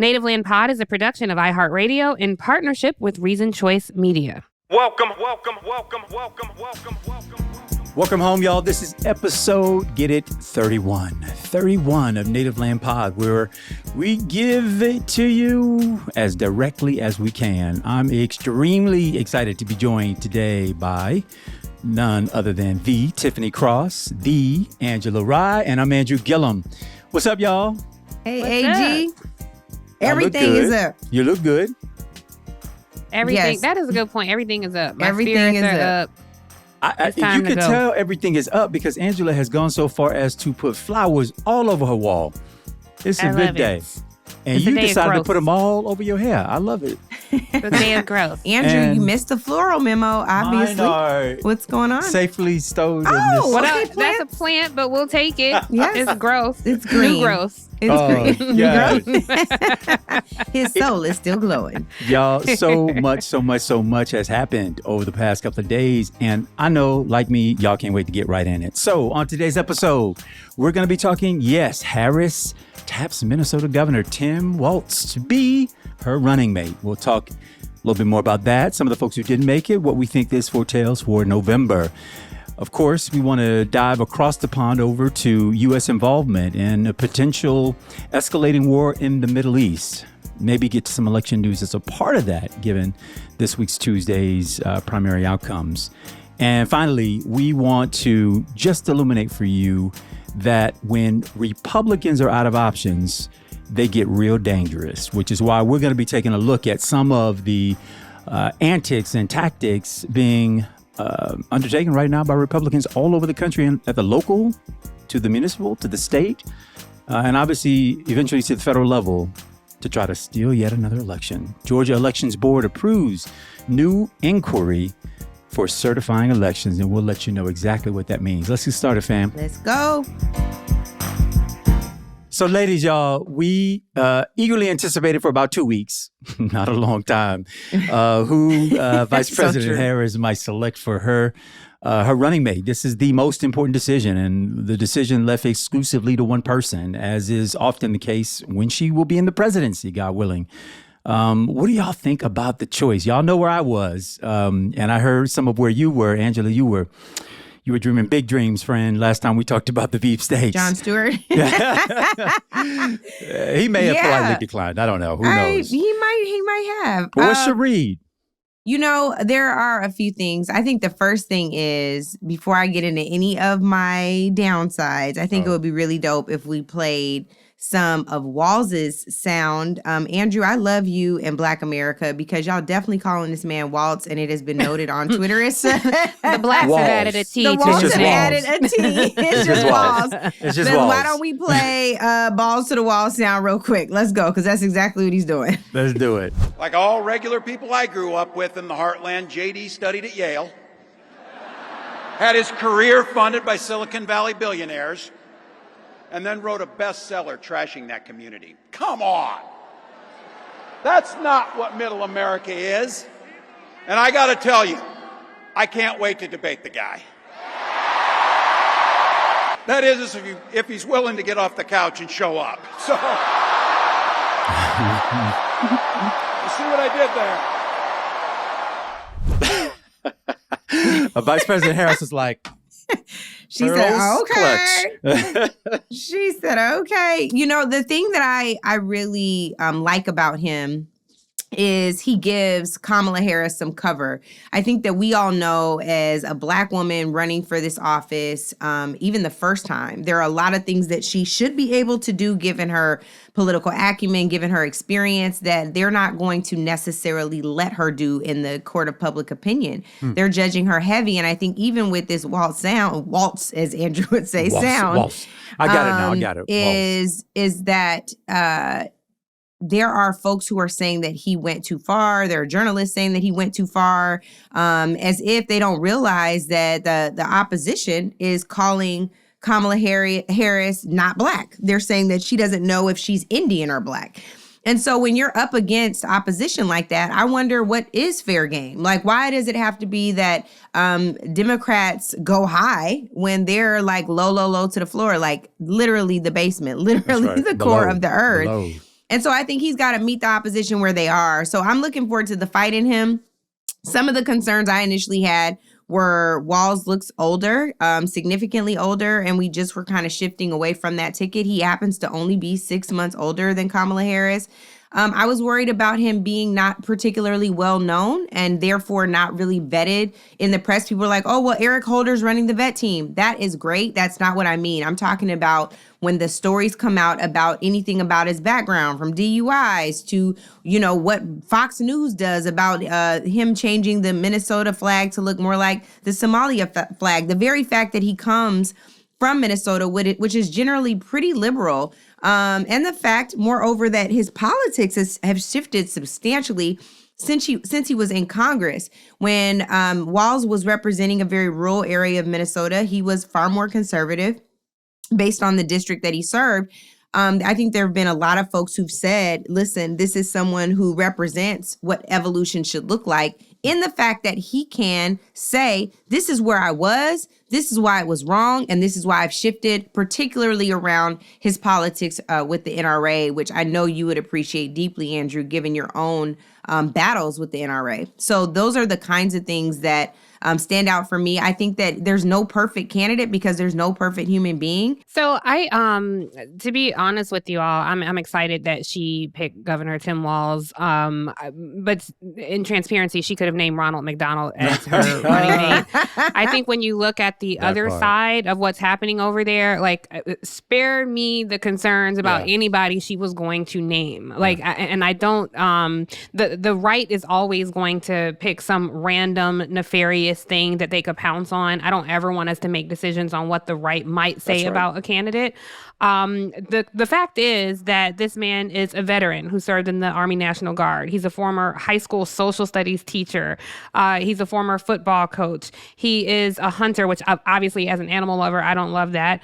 Native Land Pod is a production of iHeartRadio in partnership with Reason Choice Media. Welcome home, y'all. This is episode, get it, 31 of Native Land Pod, where we give it to you as directly as we can. I'm extremely excited to be joined today by none other than the Tiffany Cross, the Angela Rye, and I'm Andrew Gillum. What's up, y'all? Hey, AG. Everything is up. You look good. Everything. Yes. That is a good point. Everything is up. My Everything spirits is are up. You can tell everything is up because Angela has gone so far as to put flowers all over her wall. It's a good day. And It's you decided to put them all over your hair. I love it. The day of growth. Andrew, you missed the floral memo, obviously. Mine are What's going on? safely stowed in Oh, this. Well, okay, that's a plant, but we'll take it. Yes. It's growth. It's green. New growth. It's green. yes. His soul is still glowing. Y'all, so much has happened over the past couple of days. And I know, like me, y'all can't wait to get right in it. So on today's episode, we're going to be talking, yes, Harris taps Minnesota Governor Tim Walz to be her running mate. We'll talk a little bit more about that. Some of the folks who didn't make it, what we think this foretells for November. Of course, we want to dive across the pond over to U.S. involvement in a potential escalating war in the Middle East. Maybe get to some election news as a part of that, given this week's Tuesday's primary outcomes. And finally, we want to just illuminate for you that when Republicans are out of options, they get real dangerous, which is why we're going to be taking a look at some of the antics and tactics being undertaken right now by Republicans all over the country, and at the local, to the municipal, to the state, and obviously eventually to the federal level to try to steal yet another election. Georgia Elections Board approves new inquiry for certifying elections, and we'll let you know exactly what that means. Let's get started, fam. Let's go. So, ladies, y'all, we eagerly anticipated for about 2 weeks, not a long time, who Vice President Harris might select for her running mate. This is the most important decision, and the decision left exclusively to one person, as is often the case when she will be in the presidency, God willing. What do y'all think about the choice? Y'all know where I was, and I heard some of where you were. Angela, you were dreaming big dreams, friend, last time we talked about the Veep States. John Stewart. He may have politely declined. I don't know. Who knows? He might have. But what's your read? You know, there are a few things. I think the first thing is, before I get into any of my downsides, I think it would be really dope if we played some of Walz's sound. Andrew, I love you and Black America because y'all definitely calling this man Waltz, and it has been noted on Twitter. The blacks have added a T the to Waltz his have name. added a T. It's just Walz. It's just Then Walz. why don't we play Balls to the Wall sound real quick? Let's go, because that's exactly what he's doing. Let's do it. Like all regular people I grew up with in the heartland, JD studied at Yale, had his career funded by Silicon Valley billionaires, and then wrote a bestseller trashing that community. Come on. That's not what middle America is. And I got to tell you, I can't wait to debate the guy. That is if he's willing to get off the couch and show up. So, you see what I did there? Vice President Harris is like, She said, okay. She said, okay. You know, the thing that I really like about him is he gives Kamala Harris some cover. I think that we all know, as a Black woman running for this office, even the first time, there are a lot of things that she should be able to do given her political acumen, given her experience, that they're not going to necessarily let her do in the court of public opinion. They're judging her heavy. And I think even with this Waltz, as Andrew would say, Waltz. I got it now. I got it. Is that there are folks who are saying that he went too far. There are journalists saying that he went too far, as if they don't realize that the opposition is calling Kamala Harris not Black. They're saying that she doesn't know if she's Indian or Black. And so when you're up against opposition like that, I wonder what is fair game? Like, why does it have to be that Democrats go high when they're like low to the floor, like literally the basement, literally the core of the earth? And so I think he's got to meet the opposition where they are. So I'm looking forward to the fight in him. Some of the concerns I initially had were Walz looks older, significantly older, and we just were kind of shifting away from that ticket. He happens to only be 6 months older than Kamala Harris. I was worried about him being not particularly well known and therefore not really vetted in the press. People were like, oh, well, Eric Holder's running the vet team. That is great. That's not what I mean. I'm talking about when the stories come out about anything about his background, from DUIs to, what Fox News does about him changing the Minnesota flag to look more like the Somalia flag. The very fact that he comes from Minnesota, which is generally pretty liberal, and the fact, moreover, that his politics have shifted substantially since he was in Congress. When Walz was representing a very rural area of Minnesota, he was far more conservative based on the district that he served. I think there have been a lot of folks who've said, listen, this is someone who represents what evolution should look like, in the fact that he can say, this is where I was, this is why it was wrong, and this is why I've shifted, particularly around his politics with the NRA, which I know you would appreciate deeply, Andrew, given your own battles with the NRA. So those are the kinds of things that stand out for me. I think that there's no perfect candidate because there's no perfect human being. So to be honest with you all, I'm excited that she picked Governor Tim Walz. But in transparency, she could have named Ronald McDonald as her running mate. I think when you look at the other side of what's happening over there, spare me the concerns about anybody she was going to name. I don't. The right is always going to pick some random nefarious thing that they could pounce on. I don't ever want us to make decisions on what the right might say about a candidate. The fact is that this man is a veteran who served in the Army National Guard. He's a former high school social studies teacher. He's a former football coach. He is a hunter, which obviously as an animal lover, I don't love that.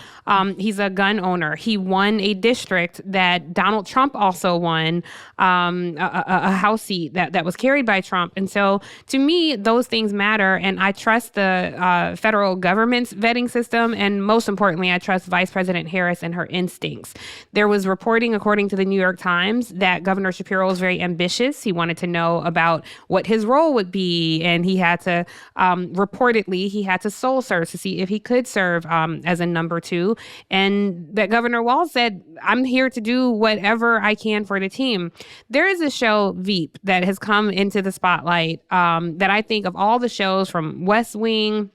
He's a gun owner. He won a district that Donald Trump also won, a House seat that was carried by Trump. And so to me, those things matter. And I trust the federal government's vetting system. And most importantly, I trust Vice President Harris and her instincts. There was reporting, according to the New York Times, that Governor Shapiro was very ambitious. He wanted to know about what his role would be. And he had to, reportedly, he had to soul search to see if he could serve as a number two. And that Governor Walz said, I'm here to do whatever I can for the team. There is a show, Veep, that has come into the spotlight that I think of all the shows from West Wing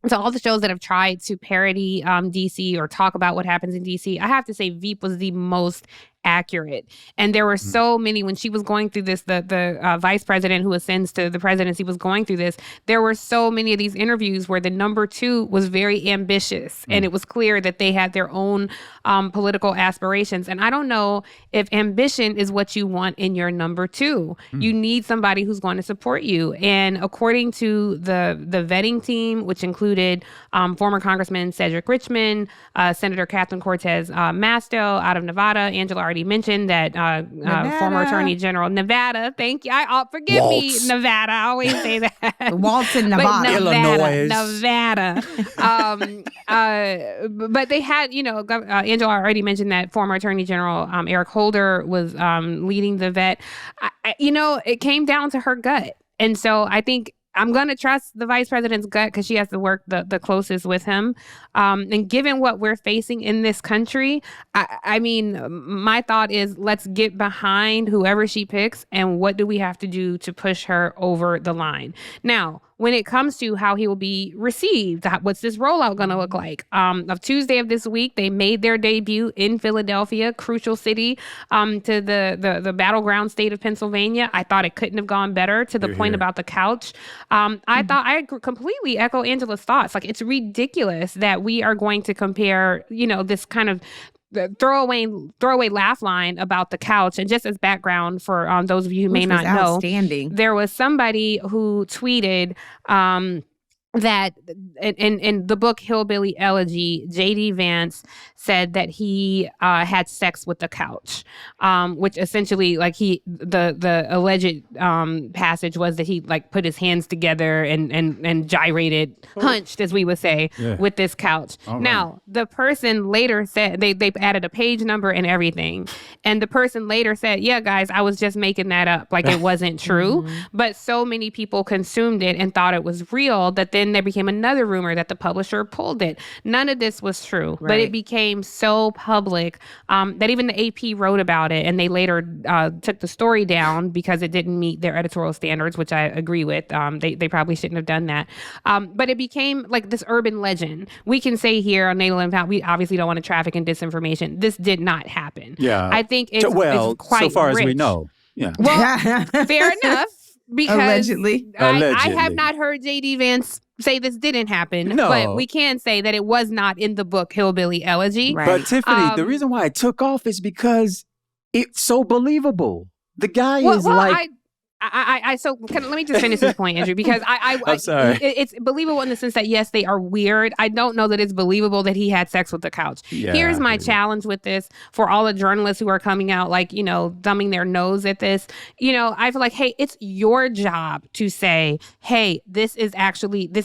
to all the shows that have tried to parody DC or talk about what happens in DC, I have to say Veep was the most accurate. And there were so many, when she was going through this, the vice president who ascends to the presidency was going through this, there were so many of these interviews where the number two was very ambitious. And it was clear that they had their own political aspirations. And I don't know if ambition is what you want in your number two. You need somebody who's going to support you. And according to the vetting team, which included former Congressman Cedric Richmond, Senator Catherine Cortez Masto out of Nevada, Angela already mentioned that former Attorney General Nevada. Thank you. Forgive me, Nevada. I always say that. Waltz in Nevada. Nevada. But they had, Angela already mentioned that former Attorney General Eric Holder was leading the vet. It came down to her gut. And so I think I'm going to trust the vice president's gut because she has to work the closest with him. And given what we're facing in this country, I mean, my thought is let's get behind whoever she picks and what do we have to do to push her over the line. Now, when it comes to how he will be received, what's this rollout going to look like? Of Tuesday of this week, they made their debut in Philadelphia, crucial city, to the battleground state of Pennsylvania. I thought it couldn't have gone better. To the point about the couch, I thought I completely echo Angela's thoughts. Like, it's ridiculous that we are going to compare, this kind of the throwaway laugh line about the couch. And just as background for those of you who may not know, there was somebody who tweeted that in the book Hillbilly Elegy, J.D. Vance said that he had sex with the couch, which essentially, like, the alleged passage was that he, like, put his hands together and gyrated, hunched, as we would say, with this couch. Now, the person later said, they added a page number and everything, and the person later said, yeah, guys, I was just making that up, like it wasn't true. But so many people consumed it and thought it was real that then there became another rumor that the publisher pulled it. None of this was true, but it became so public that even the AP wrote about it, and they later took the story down because it didn't meet their editorial standards, which I agree with. They probably shouldn't have done that. But it became like this urban legend. We can say here on Natal Impact, we obviously don't want to traffic in disinformation. This did not happen. Yeah. I think it's quite so far rich. as we know. Yeah. Well, fair enough. Because Allegedly. I have not heard J.D. Vance say this didn't happen, but we can say that it was not in the book Hillbilly Elegy. Right. But Tiffany, the reason why it took off is because it's so believable. The guy is like... let me just finish this point, Andrew, because I'm sorry. It's believable in the sense that, yes, they are weird. I don't know that it's believable that he had sex with the couch. Yeah, here's my challenge with this for all the journalists who are coming out, like, you know, thumbing their nose at this. You know, I feel like, hey, it's your job to say, hey, this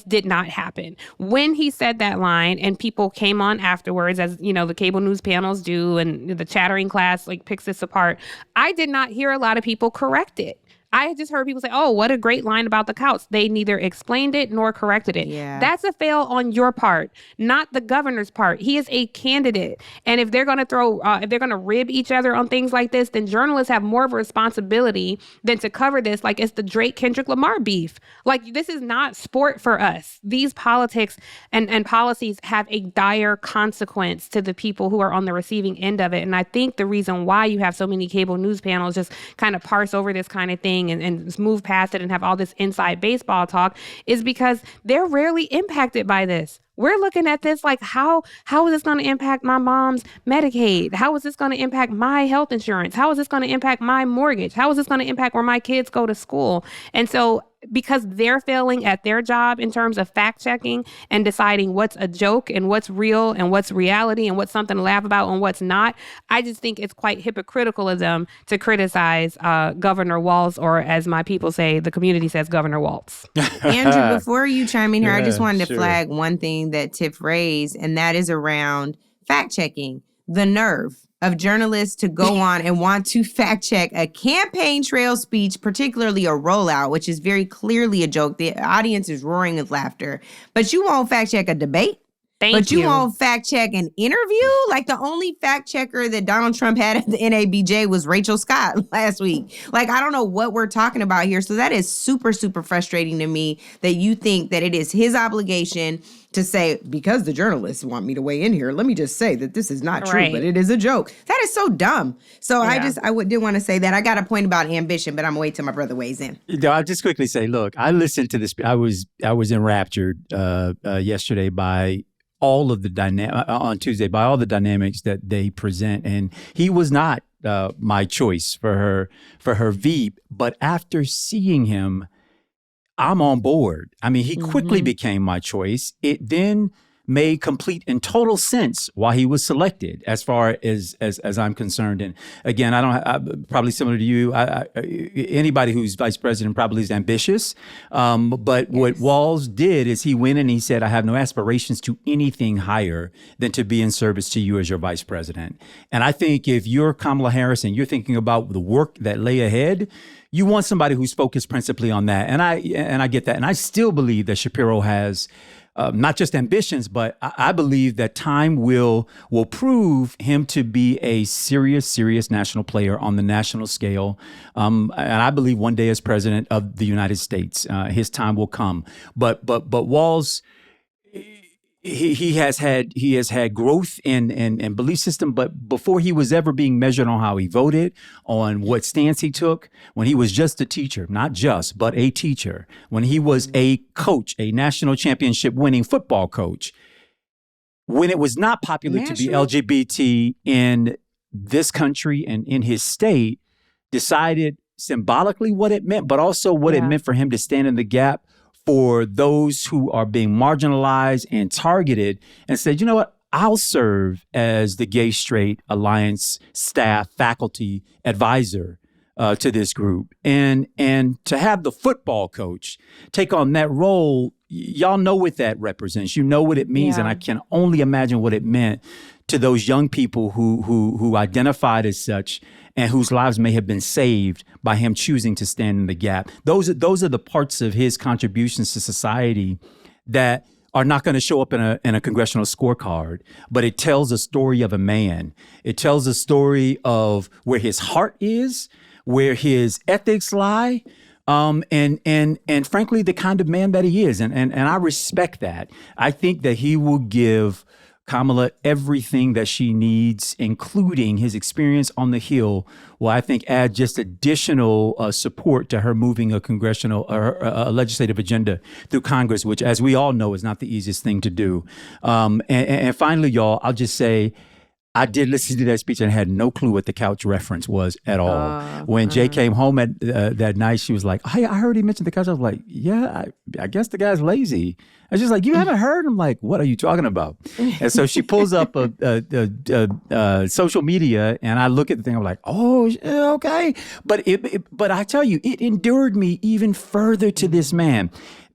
did not happen. When he said that line and people came on afterwards, as, you know, the cable news panels do, and the chattering class, like, picks this apart, I did not hear a lot of people correct it. I just heard people say, oh, what a great line about the couch. They neither explained it nor corrected it. Yeah. That's a fail on your part, not the governor's part. He is a candidate. And if they're going to if they're going to rib each other on things like this, then journalists have more of a responsibility than to cover this like it's the Drake Kendrick Lamar beef. Like, this is not sport for us. These politics and policies have a dire consequence to the people who are on the receiving end of it. And I think the reason why you have so many cable news panels just kind of parse over this kind of thing and move past it and have all this inside baseball talk is because they're rarely impacted by this. We're looking at this like, how is this going to impact my mom's Medicaid? How is this going to impact my health insurance? How is this going to impact my mortgage? How is this going to impact where my kids go to school? And so because they're failing at their job in terms of fact checking and deciding what's a joke and what's real and what's reality and what's something to laugh about and what's not, I just think it's quite hypocritical of them to criticize Governor Walz, or as my people say, the community says, Governor Walz. Andrew, before you chime in here, I just wanted to flag one thing that Tiff raised, and that is around fact checking. The nerve of journalists to go on and want to fact check a campaign trail speech, particularly a rollout, which is very clearly a joke. The audience is roaring with laughter. But you won't fact check a debate. But you won't fact check an interview? Like, the only fact checker that Donald Trump had at the NABJ was Rachel Scott last week. Like, I don't know what we're talking about here. So that is super, super frustrating to me that you think that it is his obligation to say, because the journalists want me to weigh in here, let me just say that this is not true, but it is a joke. That is so dumb. So I did want to say that. I got a point about ambition, but I'm going to wait till my brother weighs in. I'll just quickly say, look, I listened to this. I was enraptured yesterday by all of the on Tuesday, by all the dynamics that they present. And he was not my choice for her VP, but after seeing him, I'm on board. I mean, he quickly became my choice. It then made complete and total sense why he was selected, as far as I'm concerned. And again, probably similar to you, anybody who's vice president probably is ambitious. But what Walz did is he went and he said, I have no aspirations to anything higher than to be in service to you as your vice president. And I think if you're Kamala Harris and you're thinking about the work that lay ahead, you want somebody who's focused principally on that. And I get that. And I still believe that Shapiro has not just ambitions, but I believe that time will prove him to be a serious national player on the national scale. And I believe one day as president of the United States, his time will come. But Walz, he has had growth and belief system, but before he was ever being measured on how he voted, on what stance he took, when he was just a teacher, not just, but a teacher, when he was a coach, a national championship winning football coach, when it was not popular to be LGBT in this country and in his state, decided symbolically what it meant, but also what it meant for him to stand in the gap for those who are being marginalized and targeted and said, you know what, I'll serve as the Gay Straight Alliance staff faculty advisor to this group. And to have the football coach take on that role, y'all know what that represents. You know what it means. And I can only imagine what it meant to those young people who identified as such and whose lives may have been saved by him choosing to stand in the gap. Those are the parts of his contributions to society that are not going to show up in a congressional scorecard, but it tells a story of a man. It tells a story of where his heart is, where his ethics lie, and frankly, the kind of man that he is. And I respect that. I think that he will give Kamala everything that she needs, including his experience on the Hill, will I think add just additional support to her moving a congressional or a legislative agenda through Congress, which, as we all know, is not the easiest thing to do. And finally, y'all, I'll just say, I did listen to that speech and had no clue what the couch reference was at all. When Jay came home at that night, she was like, "Hey, I heard he mentioned the couch." I was like, "Yeah, I guess the guy's lazy." I was just like, "You haven't heard?" I'm like, "What are you talking about?" And so she pulls up a social media, and I look at the thing. I'm like, "Oh, okay." But I tell you, it endured me even further to this man.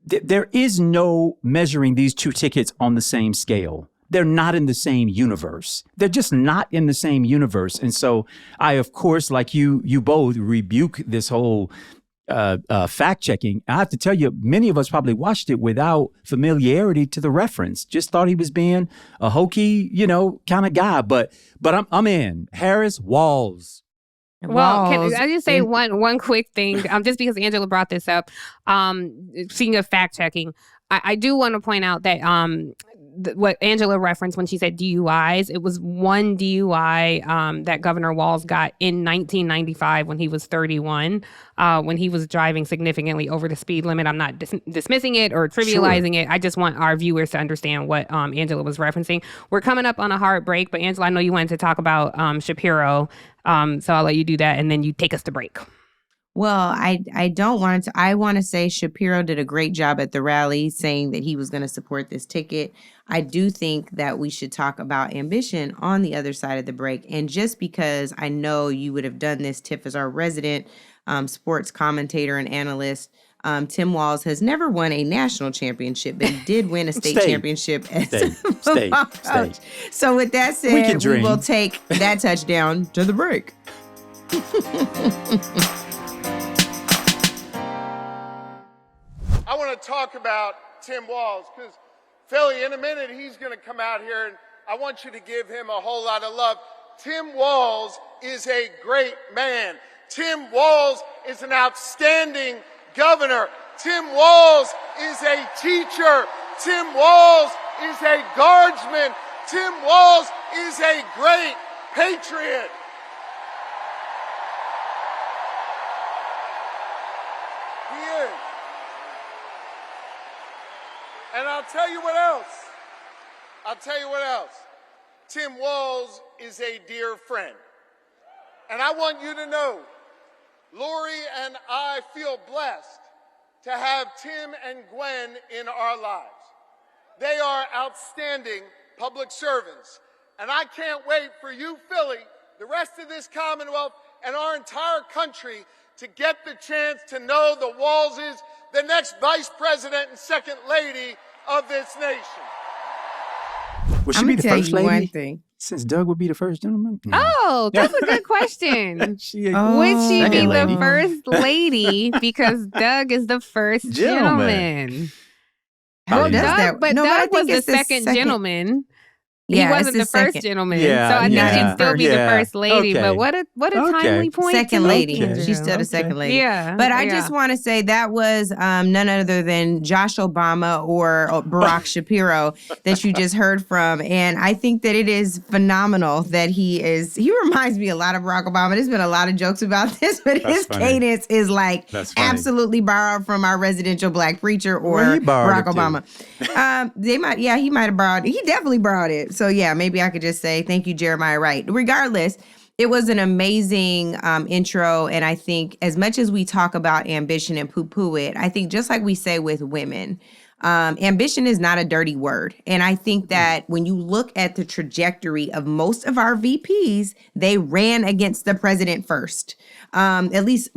There is no measuring these two tickets on the same scale. They're not in the same universe. They're just not in the same universe. And so I, of course, like you both, rebuke this whole fact checking. I have to tell you, many of us probably watched it without familiarity to the reference. Just thought he was being a hokey, kind of guy. But I'm in. Harris, Walz. Well, can I just say one quick thing? Just because Angela brought this up. Speaking of fact checking, I do want to point out that what Angela referenced when she said DUIs, it was one DUI that Governor Walz got in 1995 when he was 31, when he was driving significantly over the speed limit. I'm not dismissing it or trivializing it. I just want our viewers to understand what Angela was referencing. We're coming up on a hard break, but Angela, I know you wanted to talk about Shapiro, so I'll let you do that, and then you take us to break. Well, I don't want to. I want to say Shapiro did a great job at the rally saying that he was going to support this ticket. I do think that we should talk about ambition on the other side of the break. And just because I know you would have done this, Tiff, as our resident sports commentator and analyst, Tim Walz has never won a national championship, but he did win a state championship as football coach. So with that said, we will take that touchdown to the break. I want to talk about Tim Walz because, Philly, in a minute, he's going to come out here, and I want you to give him a whole lot of love. Tim Walz is a great man. Tim Walz is an outstanding governor. Tim Walz is a teacher. Tim Walz is a guardsman. Tim Walz is a great patriot. He is. And I'll tell you what else. Tim Walz is a dear friend. And I want you to know, Lori and I feel blessed to have Tim and Gwen in our lives. They are outstanding public servants. And I can't wait for you, Philly, the rest of this Commonwealth, and our entire country to get the chance to know the Walzes, the next vice president and second lady of this nation. Will she be the first lady? One thing. Since Doug would be the first gentleman? No. Oh, that's a good question. Would she be the first lady because Doug is the first gentleman? How does that? But Doug was the second gentleman. He wasn't the first gentleman. So I think she'd still be the first lady. Okay. But what a timely point. Second lady. She's still the second lady. Yeah. But I just want to say that was none other than Josh Obama or Barack Shapiro that you just heard from. And I think that it is phenomenal that he reminds me a lot of Barack Obama. There's been a lot of jokes about this, but his cadence is like absolutely borrowed from our residential black preacher or Barack Obama. He might have borrowed it. He definitely borrowed it. So yeah, maybe I could just say thank you, Jeremiah Wright. Regardless, It was an amazing intro. And I think as much as we talk about ambition and poo-poo it, I think just like we say with women, ambition is not a dirty word. And I think that when you look at the trajectory of most of our VPs, they ran against the president first. At least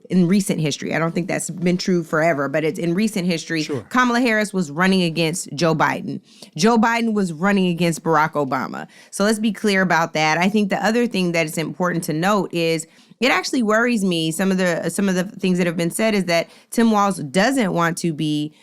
in recent history. I don't think that's been true forever, but it's in recent history. Sure. Kamala Harris was running against Joe Biden. Joe Biden was running against Barack Obama. So let's be clear about that. I think the other thing that is important to note is it actually worries me. Some of the things that have been said is that Tim Walz doesn't want to be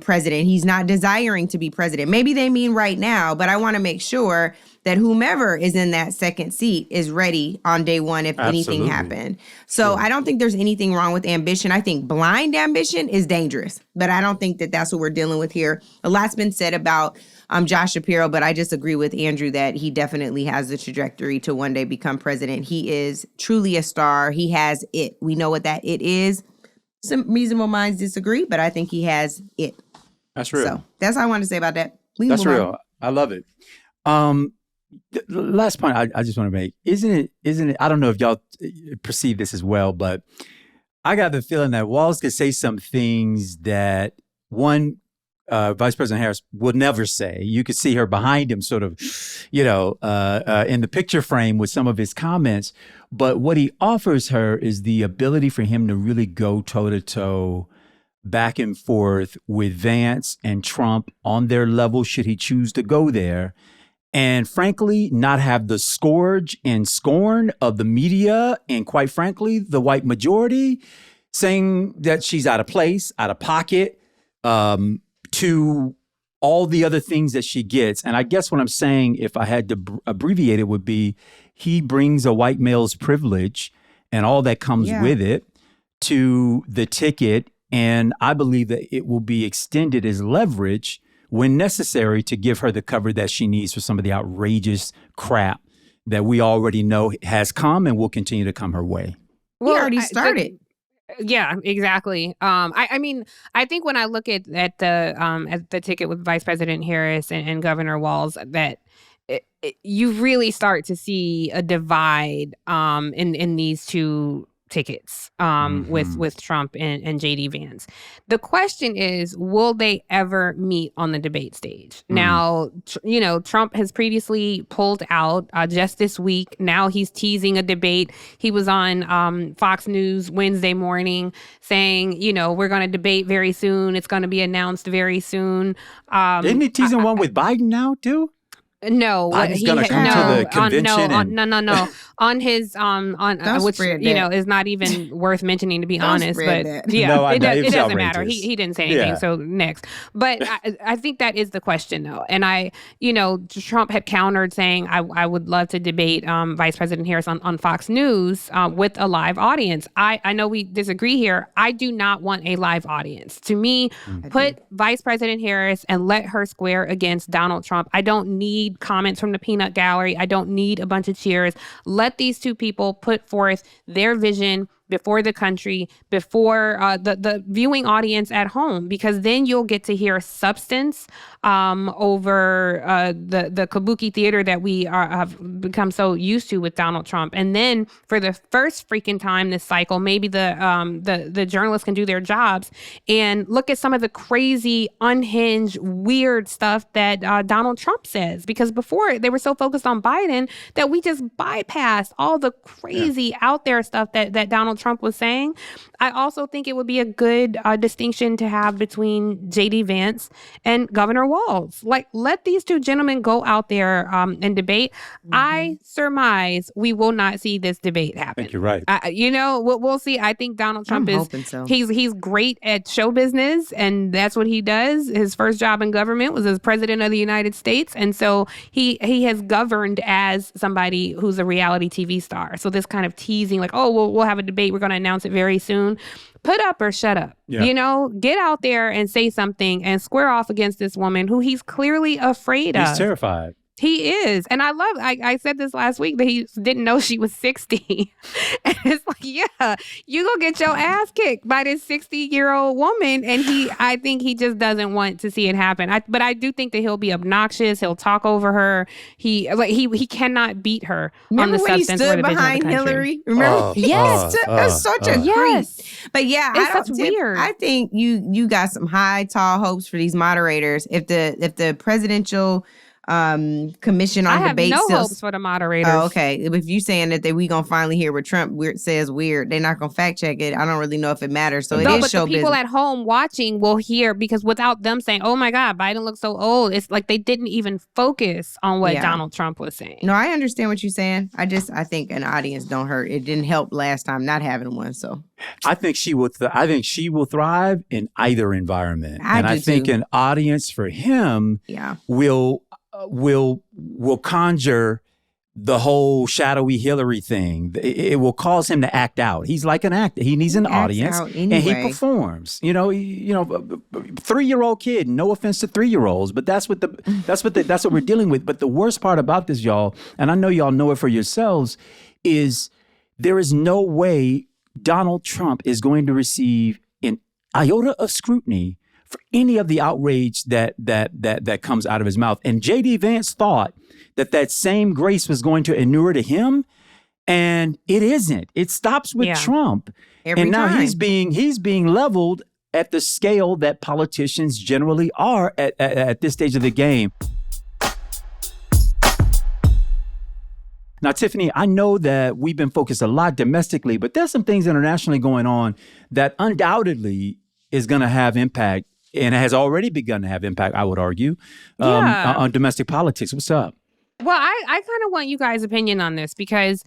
president. He's not desiring to be president. Maybe they mean right now, but I want to make sure that whomever is in that second seat is ready on day one if anything happened. So I don't think there's anything wrong with ambition. I think blind ambition is dangerous, but I don't think that that's what we're dealing with here. A lot's been said about Josh Shapiro, but I just agree with Andrew that he definitely has the trajectory to one day become president. He is truly a star. He has it. We know what that it is. Some reasonable minds disagree, but I think he has it. That's real. So that's all I want to say about that. That's real. I love it. The last point I just want to make, isn't it, I don't know if y'all perceive this as well, but I got the feeling that Walz could say some things that Vice President Harris would never say. You could see her behind him sort of, in the picture frame with some of his comments. But what he offers her is the ability for him to really go toe-to-toe back and forth with Vance and Trump on their level, should he choose to go there. And frankly, not have the scourge and scorn of the media and, quite frankly, the white majority saying that she's out of place, out of pocket, to all the other things that she gets. And I guess what I'm saying, if I had to abbreviate it, would be he brings a white male's privilege and all that comes with it to the ticket. And I believe that it will be extended as leverage when necessary to give her the cover that she needs for some of the outrageous crap that we already know has come and will continue to come her way. Well, we already started. Yeah, exactly. I mean, I think when I look at the ticket with Vice President Harris and Governor Walz, that you really start to see a divide in these two tickets with Trump and JD Vance. The question is, will they ever meet on the debate stage? Now, Trump has previously pulled out just this week. Now he's teasing a debate. He was on Fox News Wednesday morning saying, we're going to debate very soon. It's going to be announced very soon. Isn't he teasing one with Biden now too? No, Biden's gonna come to the convention. No. On his which is not even worth mentioning, to be honest. But it doesn't matter. He didn't say anything. Yeah. So next, but I think that is the question though. And Trump had countered saying I would love to debate Vice President Harris on Fox News with a live audience. I know we disagree here. I do not want a live audience. To me, put Vice President Harris and let her square against Donald Trump. I don't need comments from the peanut gallery. I don't need a bunch of cheers. Let these two people put forth their vision before the country, before the viewing audience at home, because then you'll get to hear substance over the kabuki theater that we have become so used to with Donald Trump. And then for the first freaking time this cycle, maybe the journalists can do their jobs and look at some of the crazy, unhinged, weird stuff that Donald Trump says. Because before they were so focused on Biden that we just bypassed all the crazy out there stuff that Donald Trump was saying. I also think it would be a good distinction to have between JD Vance and Governor Walz. Like, let these two gentlemen go out there and debate. I surmise we will not see this debate happen. I think you're right. We'll see. I think Donald Trump he's great at show business, and that's what he does. His first job in government was as president of the United States, and so he has governed as somebody who's a reality TV star. So this kind of teasing, like, we'll have a debate. We're going to announce it very soon. Put up or shut up. Yeah. Get out there and say something and square off against this woman who he's clearly afraid of. He's terrified. He is. And I said this last week that he didn't know she was 60. And it's like, yeah, you gonna get your ass kicked by this 60-year-old woman. And I think he just doesn't want to see it happen. But I do think that he'll be obnoxious. He'll talk over her. He cannot beat her. Remember on the when he substance stood or the behind vision of the country. Hillary? Remember? Yes. That's such a yes. creep. But yeah, It's weird. I think you got some high, tall hopes for these moderators. If the presidential commission on debate I have still, no hopes for the moderators. Oh, okay. If you saying that we gonna finally hear what Trump says weird, they're not gonna fact check it. I don't really know if it matters. So no, it is but show the people business. at home watching will hear, because without them saying, "Oh my God, Biden looks so old," it's like they didn't even focus on what Donald Trump was saying. No, I understand what you're saying. I think an audience don't hurt. It didn't help last time not having one. So I think she will. I think she will thrive in either environment, I think an audience for him will conjure the whole shadowy Hillary thing. It will cause him to act out. He's like an actor. He needs an audience, and he performs. 3-year-old kid. No offense to 3-year-olds, but that's what we're dealing with. But the worst part about this, y'all, and I know y'all know it for yourselves, is there is no way Donald Trump is going to receive an iota of scrutiny for any of the outrage that comes out of his mouth. And J.D. Vance thought that same grace was going to inure to him, and it isn't. It stops with Trump. Every and now time. he's being leveled at the scale that politicians generally are at this stage of the game. Now, Tiffany, I know that we've been focused a lot domestically, but there's some things internationally going on that undoubtedly is going to have impact, and has already begun to have impact, I would argue, on domestic politics. What's up? Well, I kind of want you guys' opinion on this, because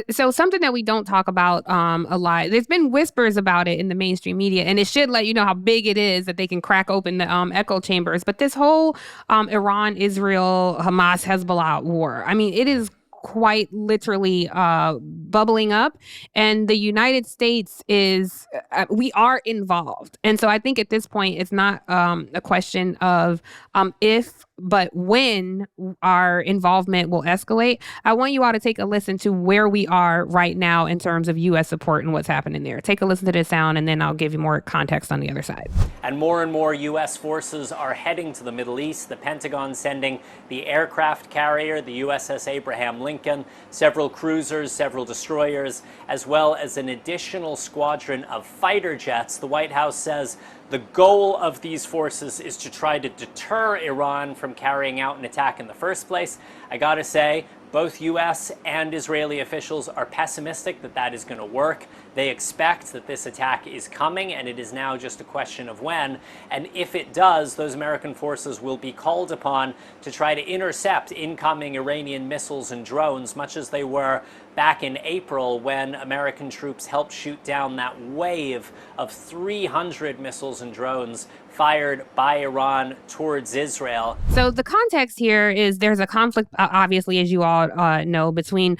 so something that we don't talk about a lot. There's been whispers about it in the mainstream media, and it should let you know how big it is that they can crack open the echo chambers. But this whole Iran, Israel, Hamas, Hezbollah war, I mean, it is quite literally bubbling up, and the United States is we are involved. And so I think at this point it's not a question of if, but when our involvement will escalate. I want you all to take a listen to where we are right now in terms of U.S. support and what's happening there. Take a listen to this sound, and then I'll give you more context on the other side. And more U.S. forces are heading to the Middle East. The Pentagon sending the aircraft carrier, the USS Abraham Lincoln, several cruisers, several destroyers, as well as an additional squadron of fighter jets. The White House says the goal of these forces is to try to deter Iran from carrying out an attack in the first place. I gotta say, both U.S. and Israeli officials are pessimistic that is going to work. They expect that this attack is coming, and it is now just a question of when. And if it does, those American forces will be called upon to try to intercept incoming Iranian missiles and drones, much as they were back in April when American troops helped shoot down that wave of 300 missiles and drones fired by Iran towards Israel. So the context here is there's a conflict, obviously, as you all know, between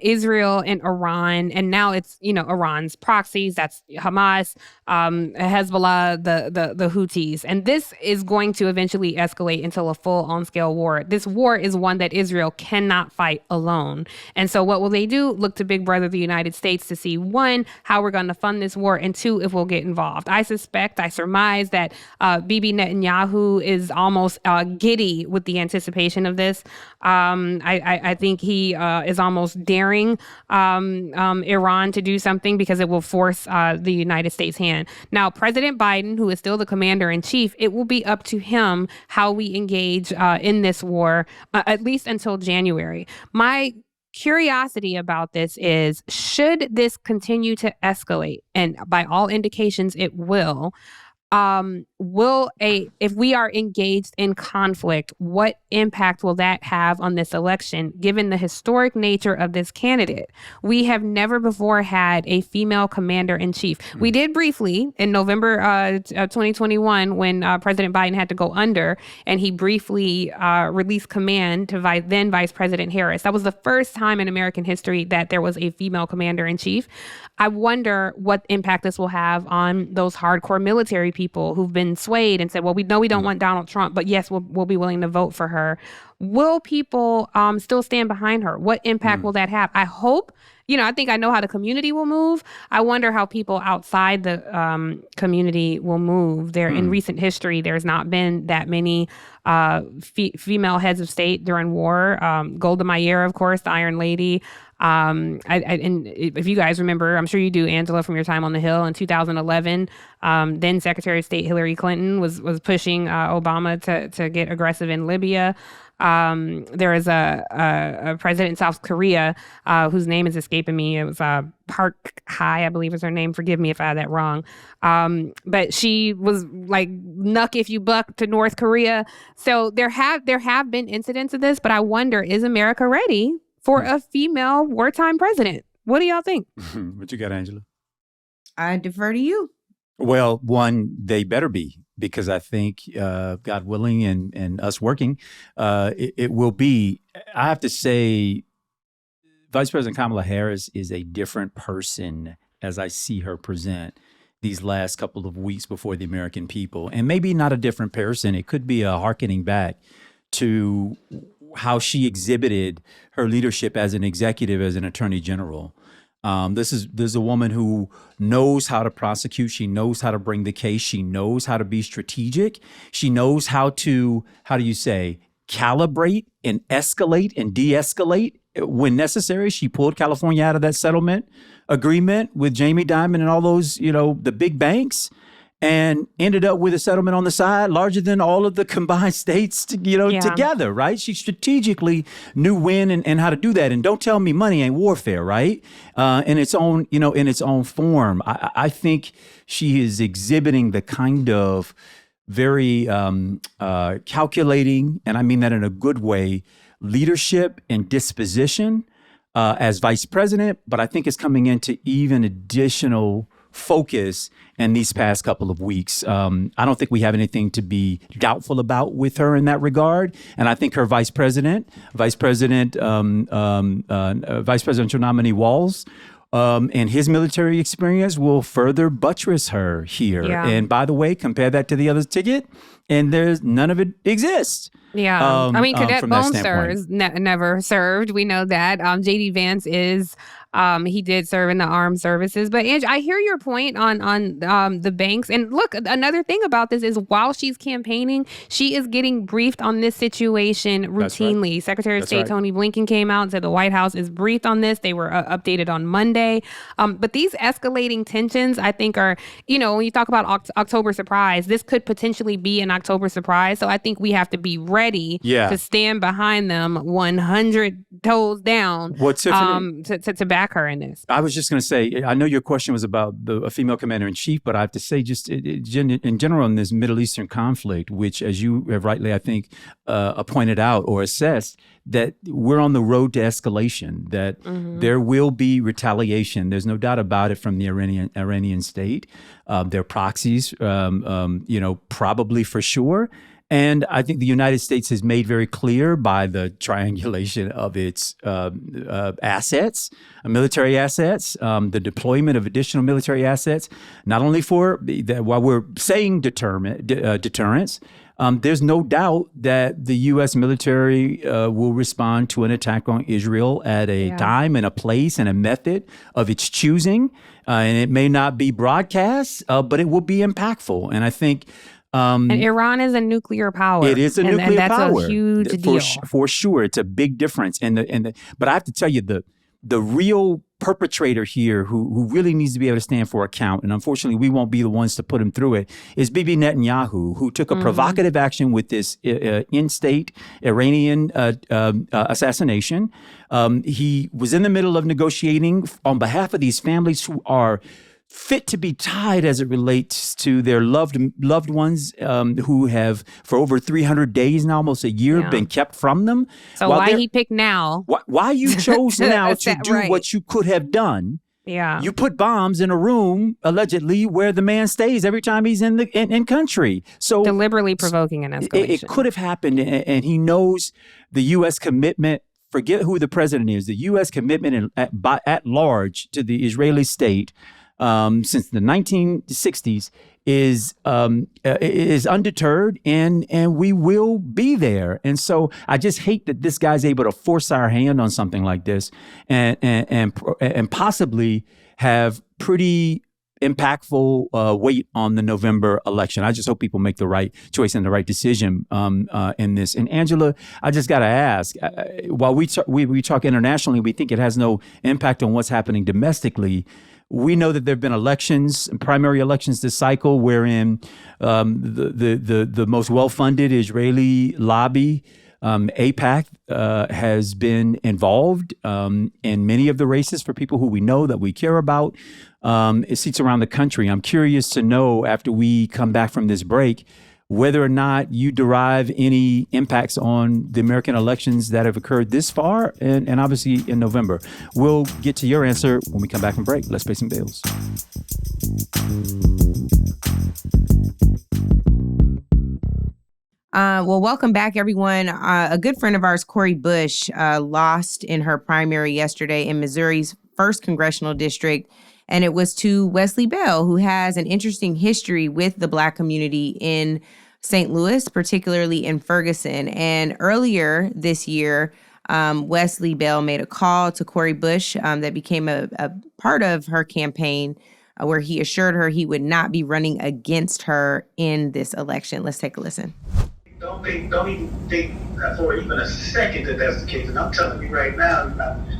Israel and Iran. And now it's, Iran's proxies, that's Hamas, Hezbollah, the Houthis. And this is going to eventually escalate until a full on-scale war. This war is one that Israel cannot fight alone. And so what will they do? Look to Big Brother, the United States, to see, one, how we're going to fund this war, and two, if we'll get involved. I surmise that Bibi Netanyahu is almost giddy with the anticipation of this. I think he is almost daring Iran to do something, because it will force the United States' hand. Now, President Biden, who is still the commander-in-chief, it will be up to him how we engage in this war, at least until January. My curiosity about this is, should this continue to escalate, and by all indications it will, if we are engaged in conflict, what impact will that have on this election, given the historic nature of this candidate? We have never before had a female commander-in-chief. We did briefly in November 2021 when President Biden had to go under, and he briefly released command to then Vice President Harris. That was the first time in American history that there was a female commander-in-chief. I wonder what impact this will have on those hardcore military people who've been swayed and said, well, we know we don't want Donald Trump, but yes, we'll be willing to vote for her. Will people still stand behind her? What impact will that have? I hope, I think I know how the community will move. I wonder how people outside the community will move. In recent history, there's not been that many female heads of state during war. Golda Meir, of course, the Iron Lady. And if you guys remember, I'm sure you do, Angela, from your time on the Hill in 2011, then Secretary of State Hillary Clinton was pushing Obama to get aggressive in Libya. There is a president in South Korea whose name is escaping me. It was Park Hye, I believe is her name. Forgive me if I had that wrong. But she was like, knuck if you buck to North Korea. So there have been incidents of this, but I wonder, is America ready for a female wartime president? What do y'all think? What you got, Angela? I defer to you. Well, one, they better be, because I think, God willing, and us working, it will be. I have to say, Vice President Kamala Harris is a different person as I see her present these last couple of weeks before the American people. And maybe not a different person. It could be a hearkening back to how she exhibited her leadership as an executive, as an attorney general. There's a woman who knows how to prosecute. She knows how to bring the case. She knows how to be strategic. She knows how to, calibrate and escalate and de-escalate when necessary. She pulled California out of that settlement agreement with Jamie Dimon and all those, the big banks, and ended up with a settlement on the side larger than all of the combined states, together, right? She strategically knew when and how to do that. And don't tell me money ain't warfare, right? In its own form. I think she is exhibiting the kind of very calculating, and I mean that in a good way, leadership and disposition as vice president, but I think it's coming into even additional focus in these past couple of weeks. I don't think we have anything to be doubtful about with her in that regard. And I think her vice presidential nominee Walz, and his military experience will further buttress her here. Yeah. And by the way, compare that to the other ticket, and none of it exists. Yeah. Cadet Bonesters never served. We know that. J.D. Vance he did serve in the armed services. But Ange, I hear your point on the banks. And look, another thing about this is while she's campaigning, she is getting briefed on this situation routinely. Right. Secretary of State Tony Blinken came out and said the White House is briefed on this. They were updated on Monday. But these escalating tensions, I think, are, when you talk about October surprise, this could potentially be an October surprise. So I think we have to be ready to stand behind them 100 toes down to back her in this. I was just going to say, I know your question was about a female commander-in-chief, but I have to say just in general in this Middle Eastern conflict, which, as you have rightly, I think, pointed out or assessed, that we're on the road to escalation, that there will be retaliation. There's no doubt about it from the Iranian state. Their proxies, probably for sure. And I think the United States has made very clear by the triangulation of its assets, military assets, the deployment of additional military assets, not only while we're saying deterrence, there's no doubt that the U.S. military will respond to an attack on Israel at a time and a place and a method of its choosing. And it may not be broadcast, but it will be impactable. And I think... and Iran is a nuclear power. It is a nuclear power. That's a huge deal. For sure. It's a big difference. But I have to tell you, the real perpetrator here who really needs to be able to stand for account, and unfortunately we won't be the ones to put him through it, is Bibi Netanyahu, who took a provocative action with this in-state Iranian assassination. He was in the middle of negotiating on behalf of these families who are fit to be tied as it relates to their loved ones who have, for over 300 days now, almost a year, been kept from them. So why he picked now? Why you chose now to do what you could have done? Yeah, you put bombs in a room allegedly where the man stays every time he's in country. So deliberately provoking an escalation. It could have happened, and he knows the U.S. commitment. Forget who the president is. The U.S. commitment at large to the Israeli state. since the 1960s is undeterred, and we will be there. And so I just hate that this guy's able to force our hand on something like this, and possibly have pretty impactful weight on the November election. I just hope people make the right choice and the right decision in this. And Angela, I just got to ask, while we talk internationally, we think it has no impact on what's happening domestically. We know that there have been elections, primary elections this cycle, wherein the most well-funded Israeli lobby, AIPAC, has been involved in many of the races for people who we know that we care about. It seats around the country. I'm curious to know, after we come back from this break, whether or not you derive any impacts on the American elections that have occurred this far and obviously in November. We'll get to your answer when we come back from break. Let's pay some bills. Well, welcome back, everyone. A good friend of ours, Cori Bush, lost in her primary yesterday in Missouri's 1st congressional district. And it was to Wesley Bell, who has an interesting history with the Black community in St. Louis, particularly in Ferguson. And earlier this year, Wesley Bell made a call to Cori Bush that became a part of her campaign, where he assured her he would not be running against her in this election. Let's take a listen. Don't even think for even a second that that's the case. And I'm telling you right now,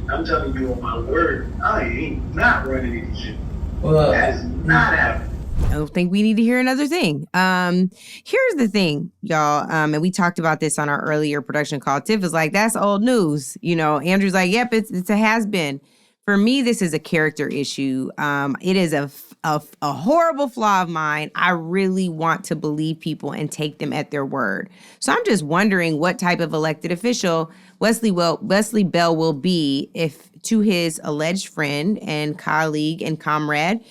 I'm telling you on my word, I ain't not running any shit. Well, that is not happening. I don't think we need to hear another thing. Here's the thing, y'all. And we talked about this on our earlier production call. Tiff is like, that's old news. You know, Andrew's like, yep, it's a has-been. For me, this is a character issue. It is a horrible flaw of mine. I really want to believe people and take them at their word. So I'm just wondering what type of elected official Wesley Bell will be if, to his alleged friend and colleague and comrade,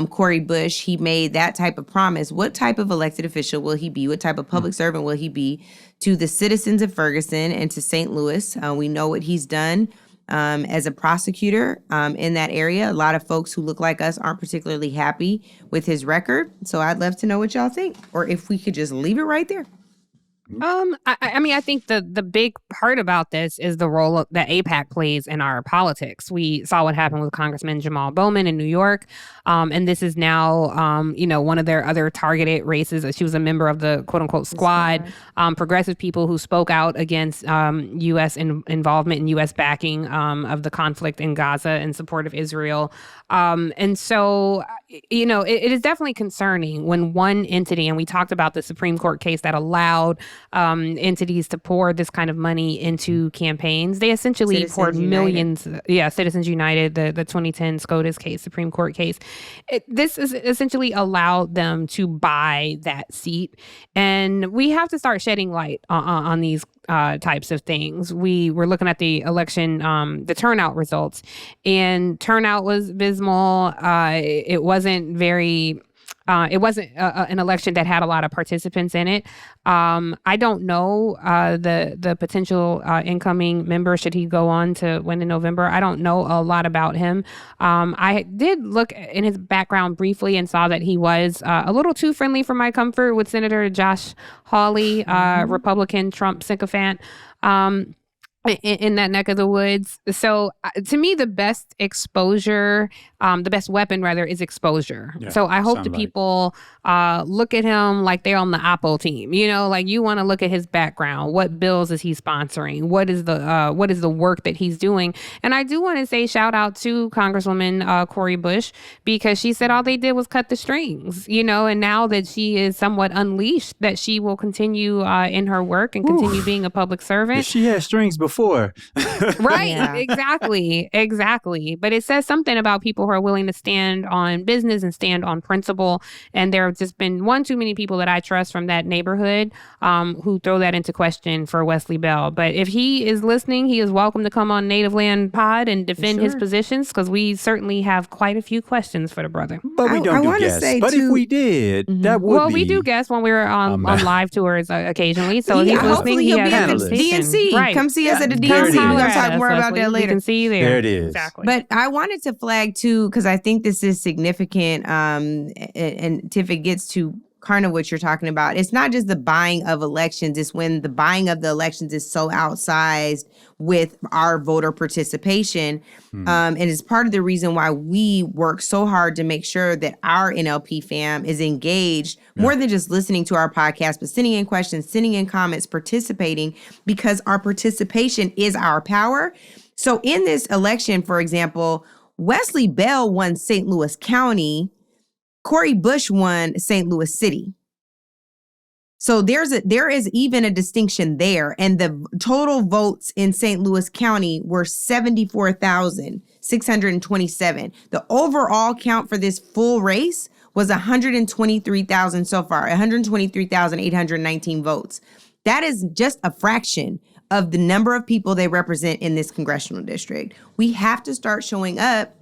Cori Bush, he made that type of promise. What type of elected official will he be? What type of public servant will he be to the citizens of Ferguson and to St. Louis? We know what he's done as a prosecutor in that area. A lot of folks who look like us aren't particularly happy with his record. So I'd love to know what y'all think, or if we could just leave it right there. I mean, I think the big part about this is the role that AIPAC plays in our politics. We saw what happened with Congressman Jamal Bowman in New York. And this is now, one of their other targeted races. She was a member of the quote unquote squad, progressive people who spoke out against U.S. involvement and U.S. backing of the conflict in Gaza in support of Israel. And so, it is definitely concerning when one entity, and we talked about the Supreme Court case that allowed entities to pour this kind of money into campaigns. They essentially poured millions. Yeah, Citizens United, the 2010 SCOTUS case, Supreme Court case. This is essentially allowed them to buy that seat. And we have to start shedding light on these types of things. We were looking at the election, the turnout results, and turnout was abysmal. It wasn't very... it wasn't an election that had a lot of participants in it. I don't know the potential incoming member, should he go on to win in November. I don't know a lot about him. I did look in his background briefly and saw that he was a little too friendly for my comfort with Senator Josh Hawley, Republican Trump sycophant. In that neck of the woods. So to me, the best exposure, the best weapon rather, is exposure. Yeah, so I hope the people look at him like they're on the Oppo team. Like you want to look at his background. What bills is he sponsoring? What is the work that he's doing? And I do want to say shout out to Congresswoman Cori Bush, because she said all they did was cut the strings. And now that she is somewhat unleashed, that she will continue in her work and continue being a public servant. She had strings before. Right. Yeah. Exactly. But it says something about people who are willing to stand on business and stand on principle. And there have just been one too many people that I trust from that neighborhood who throw that into question for Wesley Bell. But if he is listening, he is welcome to come on Native Land Pod and defend his positions, because we certainly have quite a few questions for the brother. But we don't do guests. But if we did, that would be... Well, we do guests when we're on live tours occasionally. So if he's listening, hopefully he'll be at the DNC. Right. Come see us at to the There DNC. it We're is. going to talk more about that We later. can see you there. There it is. Exactly. But I wanted to flag too, because I think this is significant. And Tiff, it gets to kind of what you're talking about. It's not just the buying of elections. It's when the buying of the elections is so outsized with our voter participation. And it's part of the reason why we work so hard to make sure that our NLP fam is engaged more than just listening to our podcast, but sending in questions, sending in comments, participating, because our participation is our power. So in this election, for example, Wesley Bell won St. Louis County. Cori Bush won St. Louis City. So there is even a distinction there. And the total votes in St. Louis County were 74,627. The overall count for this full race was 123,000 so far, 123,819 votes. That is just a fraction of the number of people they represent in this congressional district. We have to start showing up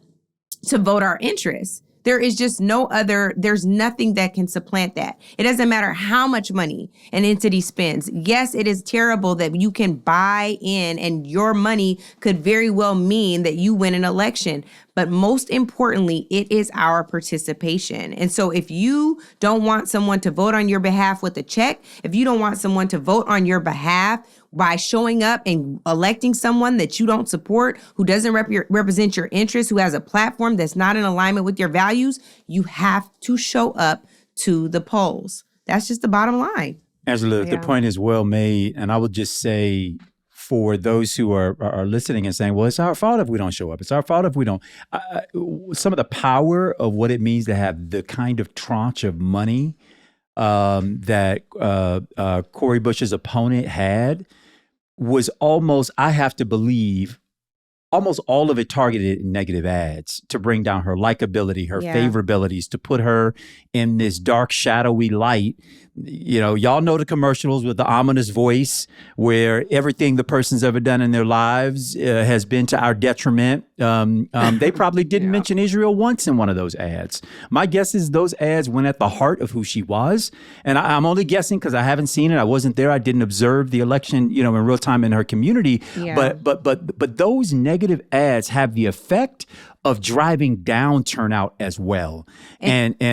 to vote our interests. There is just there's nothing that can supplant that. It doesn't matter how much money an entity spends. Yes, it is terrible that you can buy in and your money could very well mean that you win an election. But most importantly, it is our participation. And so if you don't want someone to vote on your behalf with a check, if you don't want someone to vote on your behalf by showing up and electing someone that you don't support, who doesn't represent your interests, who has a platform that's not in alignment with your values, you have to show up to the polls. That's just the bottom line. Angela, the point is well made. And I would just say, for those who are listening and saying, well, it's our fault if we don't show up. It's our fault if we don't. Some of the power of what it means to have the kind of tranche of money that Cori Bush's opponent had was almost, I have to believe, almost all of it targeted at negative ads to bring down her likability, her favorabilities, to put her in this dark, shadowy light. You know, y'all know the commercials with the ominous voice where everything the person's ever done in their lives has been to our detriment. They probably didn't mention Israel once in one of those ads. My guess is those ads went at the heart of who she was. And I'm only guessing because I haven't seen it. I wasn't there. I didn't observe the election, in real time in her community. Yeah. But those negative ads have the effect of driving down turnout as well, and to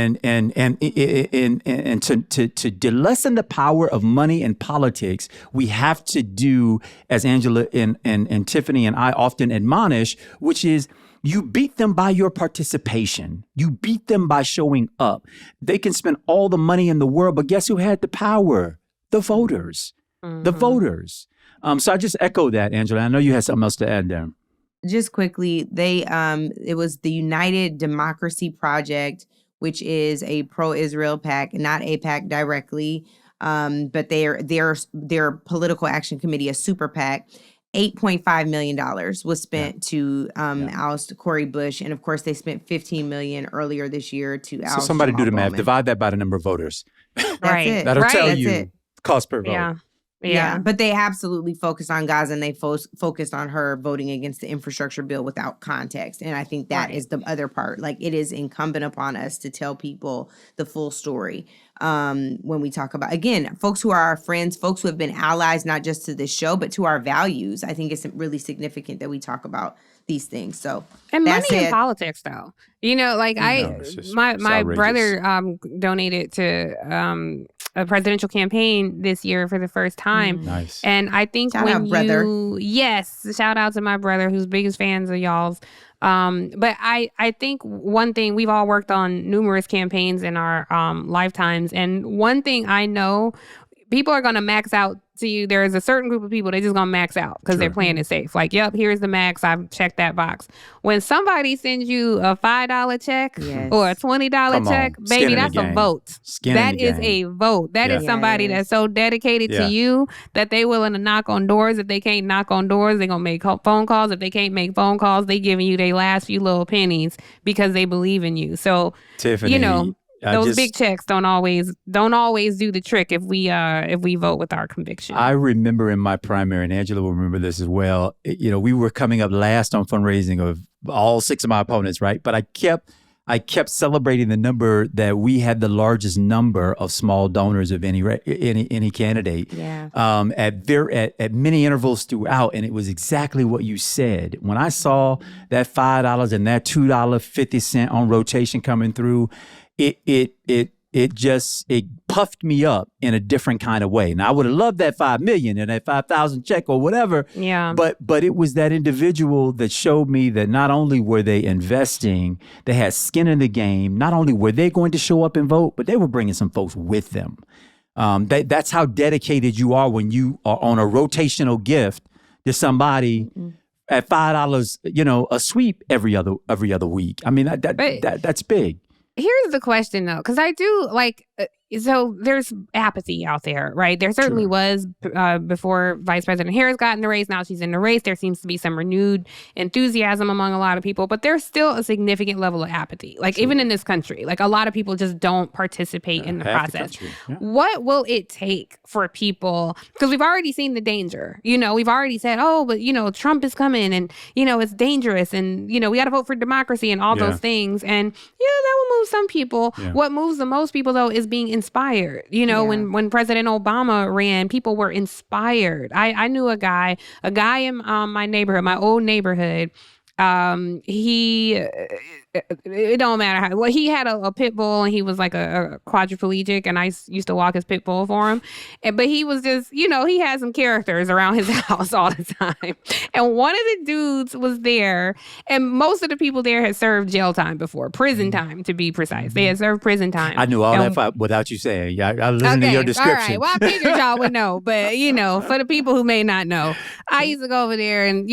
lessen the power of money in politics, we have to do, as Angela and Tiffany and I often admonish, which is you beat them by your participation. You beat them by showing up. They can spend all the money in the world, but guess who had the power? The voters. Mm-hmm. The voters. So I just echo that, Angela. I know you had something else to add there. Just quickly, it was the United Democracy Project, which is a pro-Israel PAC, not AIPAC directly, but their political action committee, a super PAC. $8.5 million was spent to oust Cori Bush, and of course they spent $15 million earlier this year to oust. So somebody do the math. Bowman. Divide that by the number of voters. Right. It. That'll tell you cost per vote. Yeah. Yeah, but they absolutely focused on Gaza, and they focused on her voting against the infrastructure bill without context. And I think that is the other part. Like, it is incumbent upon us to tell people the full story when we talk about, again, folks who are our friends, folks who have been allies, not just to this show, but to our values. I think it's really significant that we talk about these things. So, and money in politics, though, my brother donated to a presidential campaign this year for the first time. Nice. And I think shout out to my brother, who's biggest fans of y'all's. But I think one thing, we've all worked on numerous campaigns in our lifetimes. And one thing I know, people are going to max out to you. There is a certain group of people, they just going to max out because they're playing it safe. Like, yep, here's the max. I've checked that box. When somebody sends you a $5 check or a $20 check, baby, that's a vote. That is a vote. That is somebody that's so dedicated to you that they willing to knock on doors. If they can't knock on doors, they're going to make phone calls. If they can't make phone calls, they giving you their last few little pennies because they believe in you. So, Tiffany, those big checks don't always do the trick if we vote with our conviction. I remember in my primary, and Angela will remember this as well. We were coming up last on fundraising of all 6 of my opponents, right? But I kept I kept celebrating the number that we had the largest number of small donors of any candidate. Yeah. At many intervals throughout, and it was exactly what you said. When I saw that $5 and that $2.50 on rotation coming through, it puffed me up in a different kind of way. Now I would have loved that 5 million and that 5,000 check or whatever. Yeah. But it was that individual that showed me that not only were they investing, they had skin in the game. Not only were they going to show up and vote, but they were bringing some folks with them. That's how dedicated you are when you are on a rotational gift to somebody at $5, a sweep every other week. I mean, that's big. Here's the question, though, because I do so there's apathy out there, right? There certainly was before Vice President Harris got in the race. Now she's in the race. There seems to be some renewed enthusiasm among a lot of people, but there's still a significant level of apathy. Even in this country, a lot of people just don't participate in the process. What will it take for people? Because we've already seen the danger. We've already said, oh, but Trump is coming, and it's dangerous, and we got to vote for democracy and all those things, and that will move some people. Yeah. What moves the most people, though, is being inspired. When President Obama ran, people were inspired. I knew a guy in my neighborhood, my old neighborhood. It don't matter how. Well, he had a pit bull, and he was like a quadriplegic, and I used to walk his pit bull for him. But he was just, he had some characters around his house all the time. And one of the dudes was there, and most of the people there had served jail time before, prison time to be precise. They had served prison time. I knew all that without you saying. I listened to your description. All right. Well, I figured y'all would know, but for the people who may not know, I used to go over there and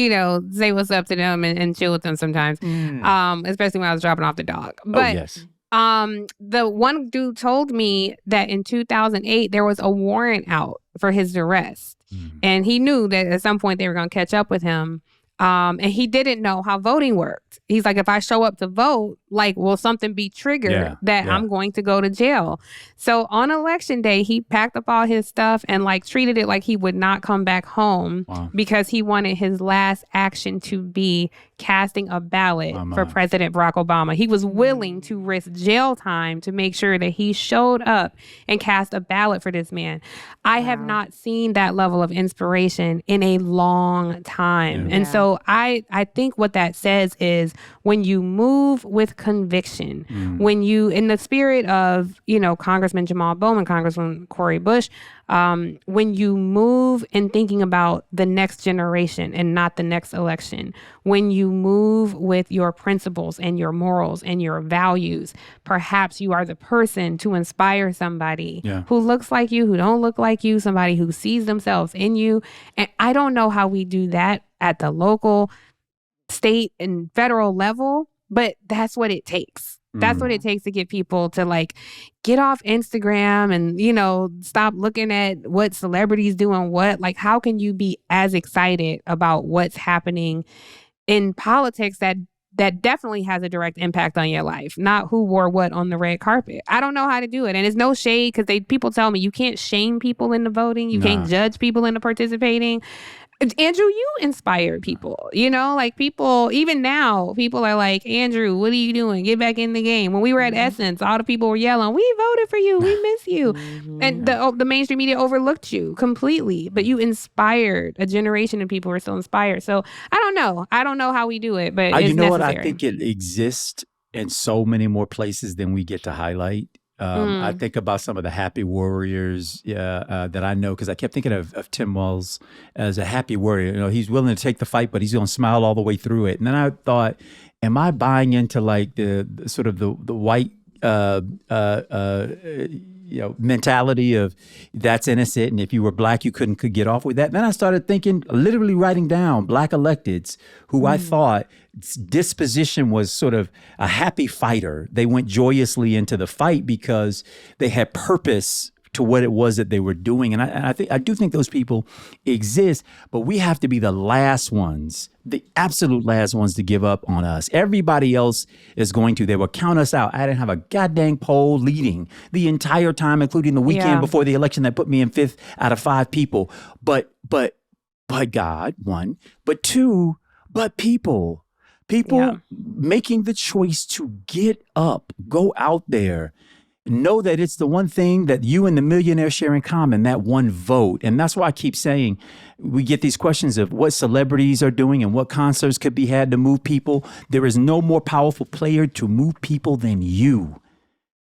say what's up to them and chill with them sometimes, especially when I was dropping off the dog. But the one dude told me that in 2008 there was a warrant out for his arrest, and he knew that at some point they were going to catch up with him. And he didn't know how voting worked. He's like, if I show up to vote, will something be triggered that I'm going to go to jail? So on election day, he packed up all his stuff and treated it like he would not come back home because he wanted his last action to be casting a ballot for President Barack Obama. He was willing to risk jail time to make sure that he showed up and cast a ballot for this man. I have not seen that level of inspiration in a long time. And so I think what that says is when you move with conviction, when you, in the spirit of, Congressman Jamal Bowman, Congresswoman Cori Bush, when you move in thinking about the next generation and not the next election, when you move with your principles and your morals and your values, perhaps you are the person to inspire somebody who looks like you, who don't look like you, somebody who sees themselves in you. And I don't know how we do that at the local, state, and federal level, but that's what it takes. That's what it takes to get people to get off Instagram and, stop looking at what celebrities do and what. How can you be as excited about what's happening in politics that definitely has a direct impact on your life, not who wore what on the red carpet? I don't know how to do it. And it's no shade because people tell me you can't shame people into voting. You can't judge people into participating. Andrew, you inspire people, people, even now, people are like, Andrew, what are you doing? Get back in the game. When we were at Essence, all the people were yelling, we voted for you. We miss you. And the mainstream media overlooked you completely, but you inspired a generation of people who are still inspired. So I don't know. I don't know how we do it, but it's necessary. What? I think it exists in so many more places than we get to highlight. I think about some of the happy warriors that I know, because I kept thinking of Tim Walz as a happy warrior. He's willing to take the fight, but he's going to smile all the way through it. And then I thought, am I buying into the sort of the white mentality of that's innocent, and if you were black, you could get off with that? And then I started thinking, literally writing down black electeds who I thought disposition was sort of a happy fighter. They went joyously into the fight because they had purpose to what it was that they were doing. And I do think those people exist, but we have to be the last ones, the absolute last ones to give up on us. Everybody else is going to. They will count us out. I didn't have a goddamn poll leading the entire time, including the weekend before the election that put me in 5th out of 5 people. But God, 1, but 2, but people. People making the choice to get up, go out there, know that it's the one thing that you and the millionaire share in common, that one vote. And that's why I keep saying we get these questions of what celebrities are doing and what concerts could be had to move people. There is no more powerful player to move people than you.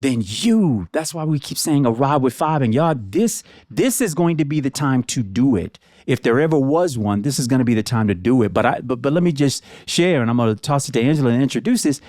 That's why we keep saying a ride with five. And y'all, this is going to be the time to do it. If there ever was one, this is going to be the time to do it. But let me just share, and I'm going to toss it to Angela and introduce this.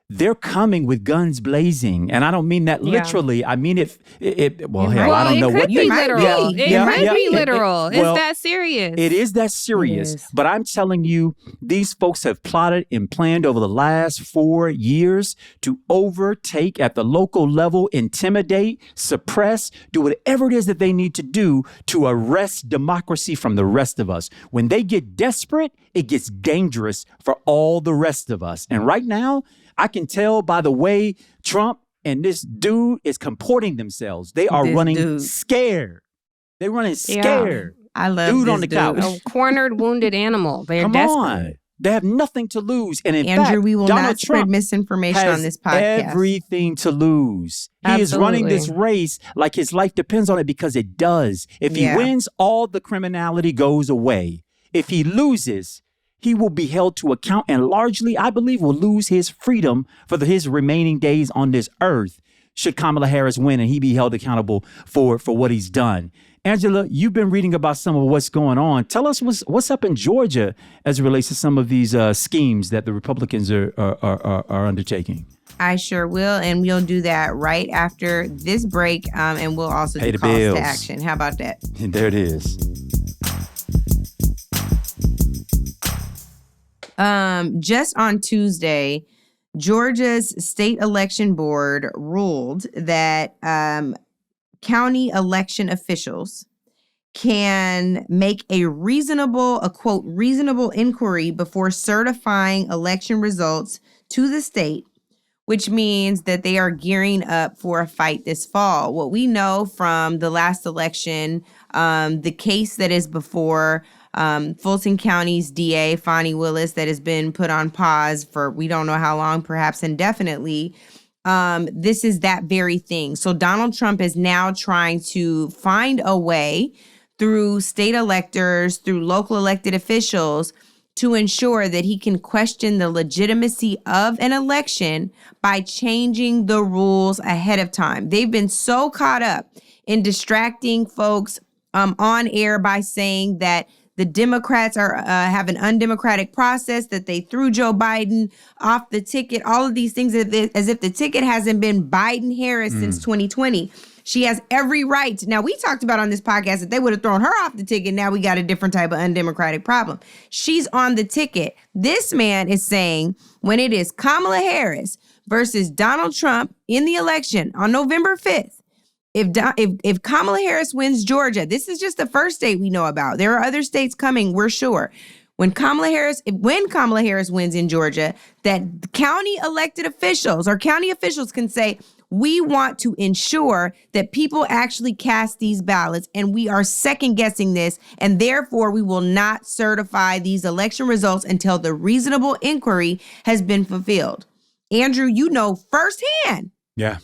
They're coming with guns blazing, and I don't mean that literally. I mean it. Well, hell, I don't know what they literal. It might be literal. It's that serious. It is that serious. But I'm telling you, these folks have plotted and planned over the last 4 years to overtake at the local level, intimidate, suppress, do whatever it is that they need to do to arrest democracy from the rest of us. When they get desperate, it gets dangerous for all the rest of us. And right now, I can tell by the way Trump and this dude is comporting themselves. They are running scared. They're running scared. I love dude this on the couch. A cornered, wounded animal. They're Come desperate. on. They have nothing to lose. And in Andrew, fact, we will Donald not Trump spread misinformation on this podcast. Everything to lose. He is running this race like his life depends on it, because it does. If he wins, all the criminality goes away. If he loses, he will be held to account and largely, I believe, will lose his freedom for his remaining days on this earth should Kamala Harris win and he be held accountable for what he's done. Angela, you've been reading about some of what's going on. Tell us what's up in Georgia as it relates to some of these schemes that the Republicans are undertaking. I sure will, and we'll do that right after this break, and we'll also do calls to action. How about that? And there it is. Just on Tuesday, Georgia's state election board ruled that county election officials can make a quote, reasonable inquiry before certifying election results to the state, which means that they are gearing up for a fight this fall. What we know from the last election, the case that is before Fulton County's DA, Fonnie Willis, that has been put on pause for we don't know how long, perhaps indefinitely. This is that very thing. So Donald Trump is now trying to find a way through state electors, through local elected officials, to ensure that he can question the legitimacy of an election by changing the rules ahead of time. They've been so caught up in distracting folks on air by saying that the Democrats have an undemocratic process, that they threw Joe Biden off the ticket, all of these things as if the ticket hasn't been Biden-Harris since 2020. She has every right. Now, we talked about on this podcast that they would have thrown her off the ticket. Now we got a different type of undemocratic problem. She's on the ticket. This man is saying when it is Kamala Harris versus Donald Trump in the election on November 5th, if Kamala Harris wins Georgia, this is just the first state we know about. There are other states coming, we're sure. When Kamala Harris wins in Georgia, that county elected officials or county officials can say, we want to ensure that people actually cast these ballots, and we are second guessing this, and therefore we will not certify these election results until the reasonable inquiry has been fulfilled. Andrew, you know firsthand. Yeah.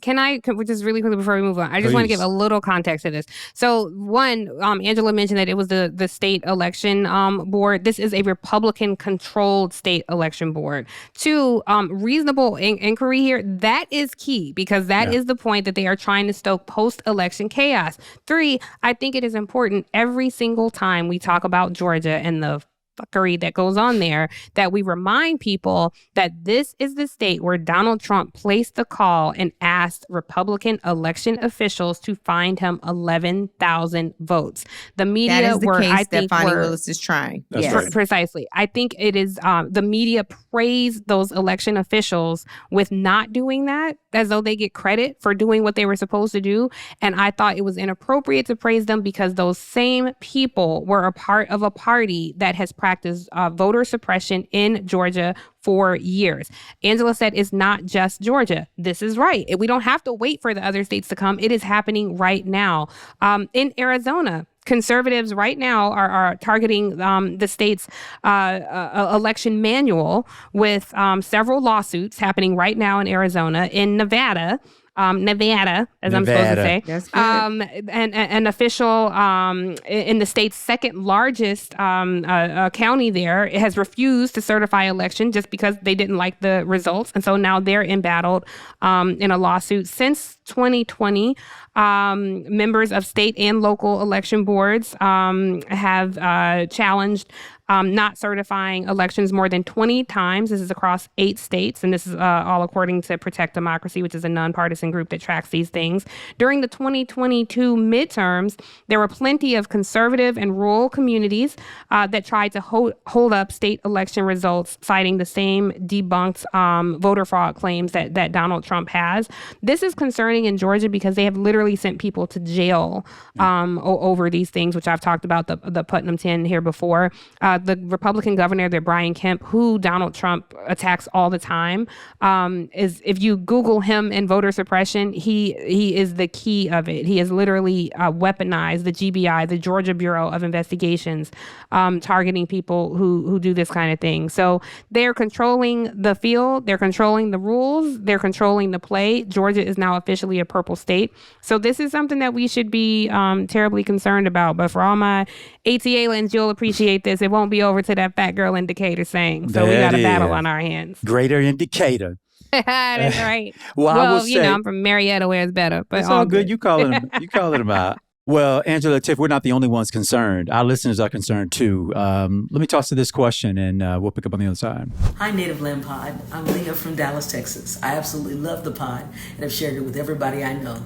Can I just really quickly before we move on? I just want to give a little context to this. So one, Angela mentioned that it was the state election board. This is a Republican-controlled state election board. Two, reasonable inquiry here. That is key because that is the point that they are trying to stoke post-election chaos. Three, I think it is important every single time we talk about Georgia and the fuckery that goes on there, that we remind people that this is the state where Donald Trump placed the call and asked Republican election officials to find him 11,000 votes. The media that is the were, case I think, that Fonnie Willis is trying. That's right. Precisely. I think it is the media praised those election officials with not doing that, as though they get credit for doing what they were supposed to do. And I thought it was inappropriate to praise them because those same people were a part of a party that has practiced voter suppression in Georgia for years. Angela said it's not just Georgia. This is right. We don't have to wait for the other states to come. It is happening right now. In Arizona, conservatives right now are targeting the state's election manual with several lawsuits happening right now in Arizona, in Nevada, as I'm supposed to say. That's good. An official in the state's second largest county there has refused to certify election just because they didn't like the results. And so now they're embattled in a lawsuit. Since 2020, members of state and local election boards have challenged not certifying elections more than 20 times. This is across 8 states, and this is all according to Protect Democracy, which is a nonpartisan group that tracks these things. During the 2022 midterms, there were plenty of conservative and rural communities that tried to hold up state election results, citing the same debunked voter fraud claims that Donald Trump has. This is concerning in Georgia because they have literally sent people to jail over these things, which I've talked about, the Putnam 10 here before. The Republican governor there, Brian Kemp, who Donald Trump attacks all the time, is, if you Google him and voter suppression, he is the key of it. He has literally weaponized the GBI, the Georgia Bureau of Investigations, targeting people who do this kind of thing. So they're controlling the field, they're controlling the rules, they're controlling the play. Georgia is now officially a purple state. So this is something that we should be terribly concerned about. But for all my ATA lens, you'll appreciate this. It won't be over to that fat girl indicator saying. So we got a battle on our hands. Greater indicator. That's right. Well, you know, I'm from Marietta, where it's better. But it's all good. You calling them out. Well, Angela, Tiff, we're not the only ones concerned. Our listeners are concerned too. Let me toss to this question, and we'll pick up on the other side. Hi, Native Land Pod. I'm Leah from Dallas, Texas. I absolutely love the pod and have shared it with everybody I know.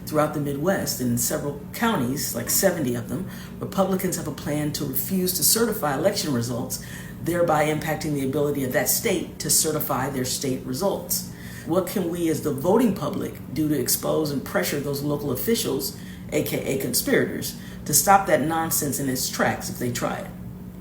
Throughout the Midwest, in several counties, like 70 of them, Republicans have a plan to refuse to certify election results, thereby impacting the ability of that state to certify their state results. What can we as the voting public do to expose and pressure those local officials, aka conspirators, to stop that nonsense in its tracks if they try it?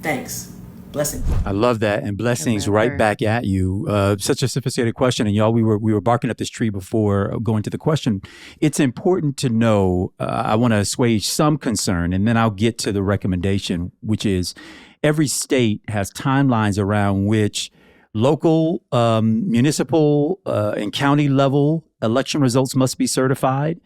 Thanks. Blessings. I love that, and blessings right back at you. Such a sophisticated question, and y'all, we were barking up this tree before going to the question. It's important to know. I want to assuage some concern, and then I'll get to the recommendation, which is every state has timelines around which local, municipal, and county level election results must be certified.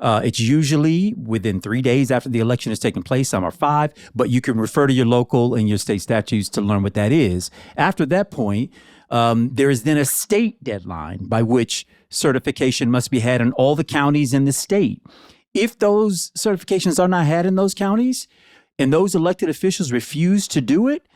It's usually within 3 days after the election has taken place. Some are 5, but you can refer to your local and your state statutes to learn what that is. After that point, there is then a state deadline by which certification must be had in all the counties in the state. If those certifications are not had in those counties and those elected officials refuse to do it,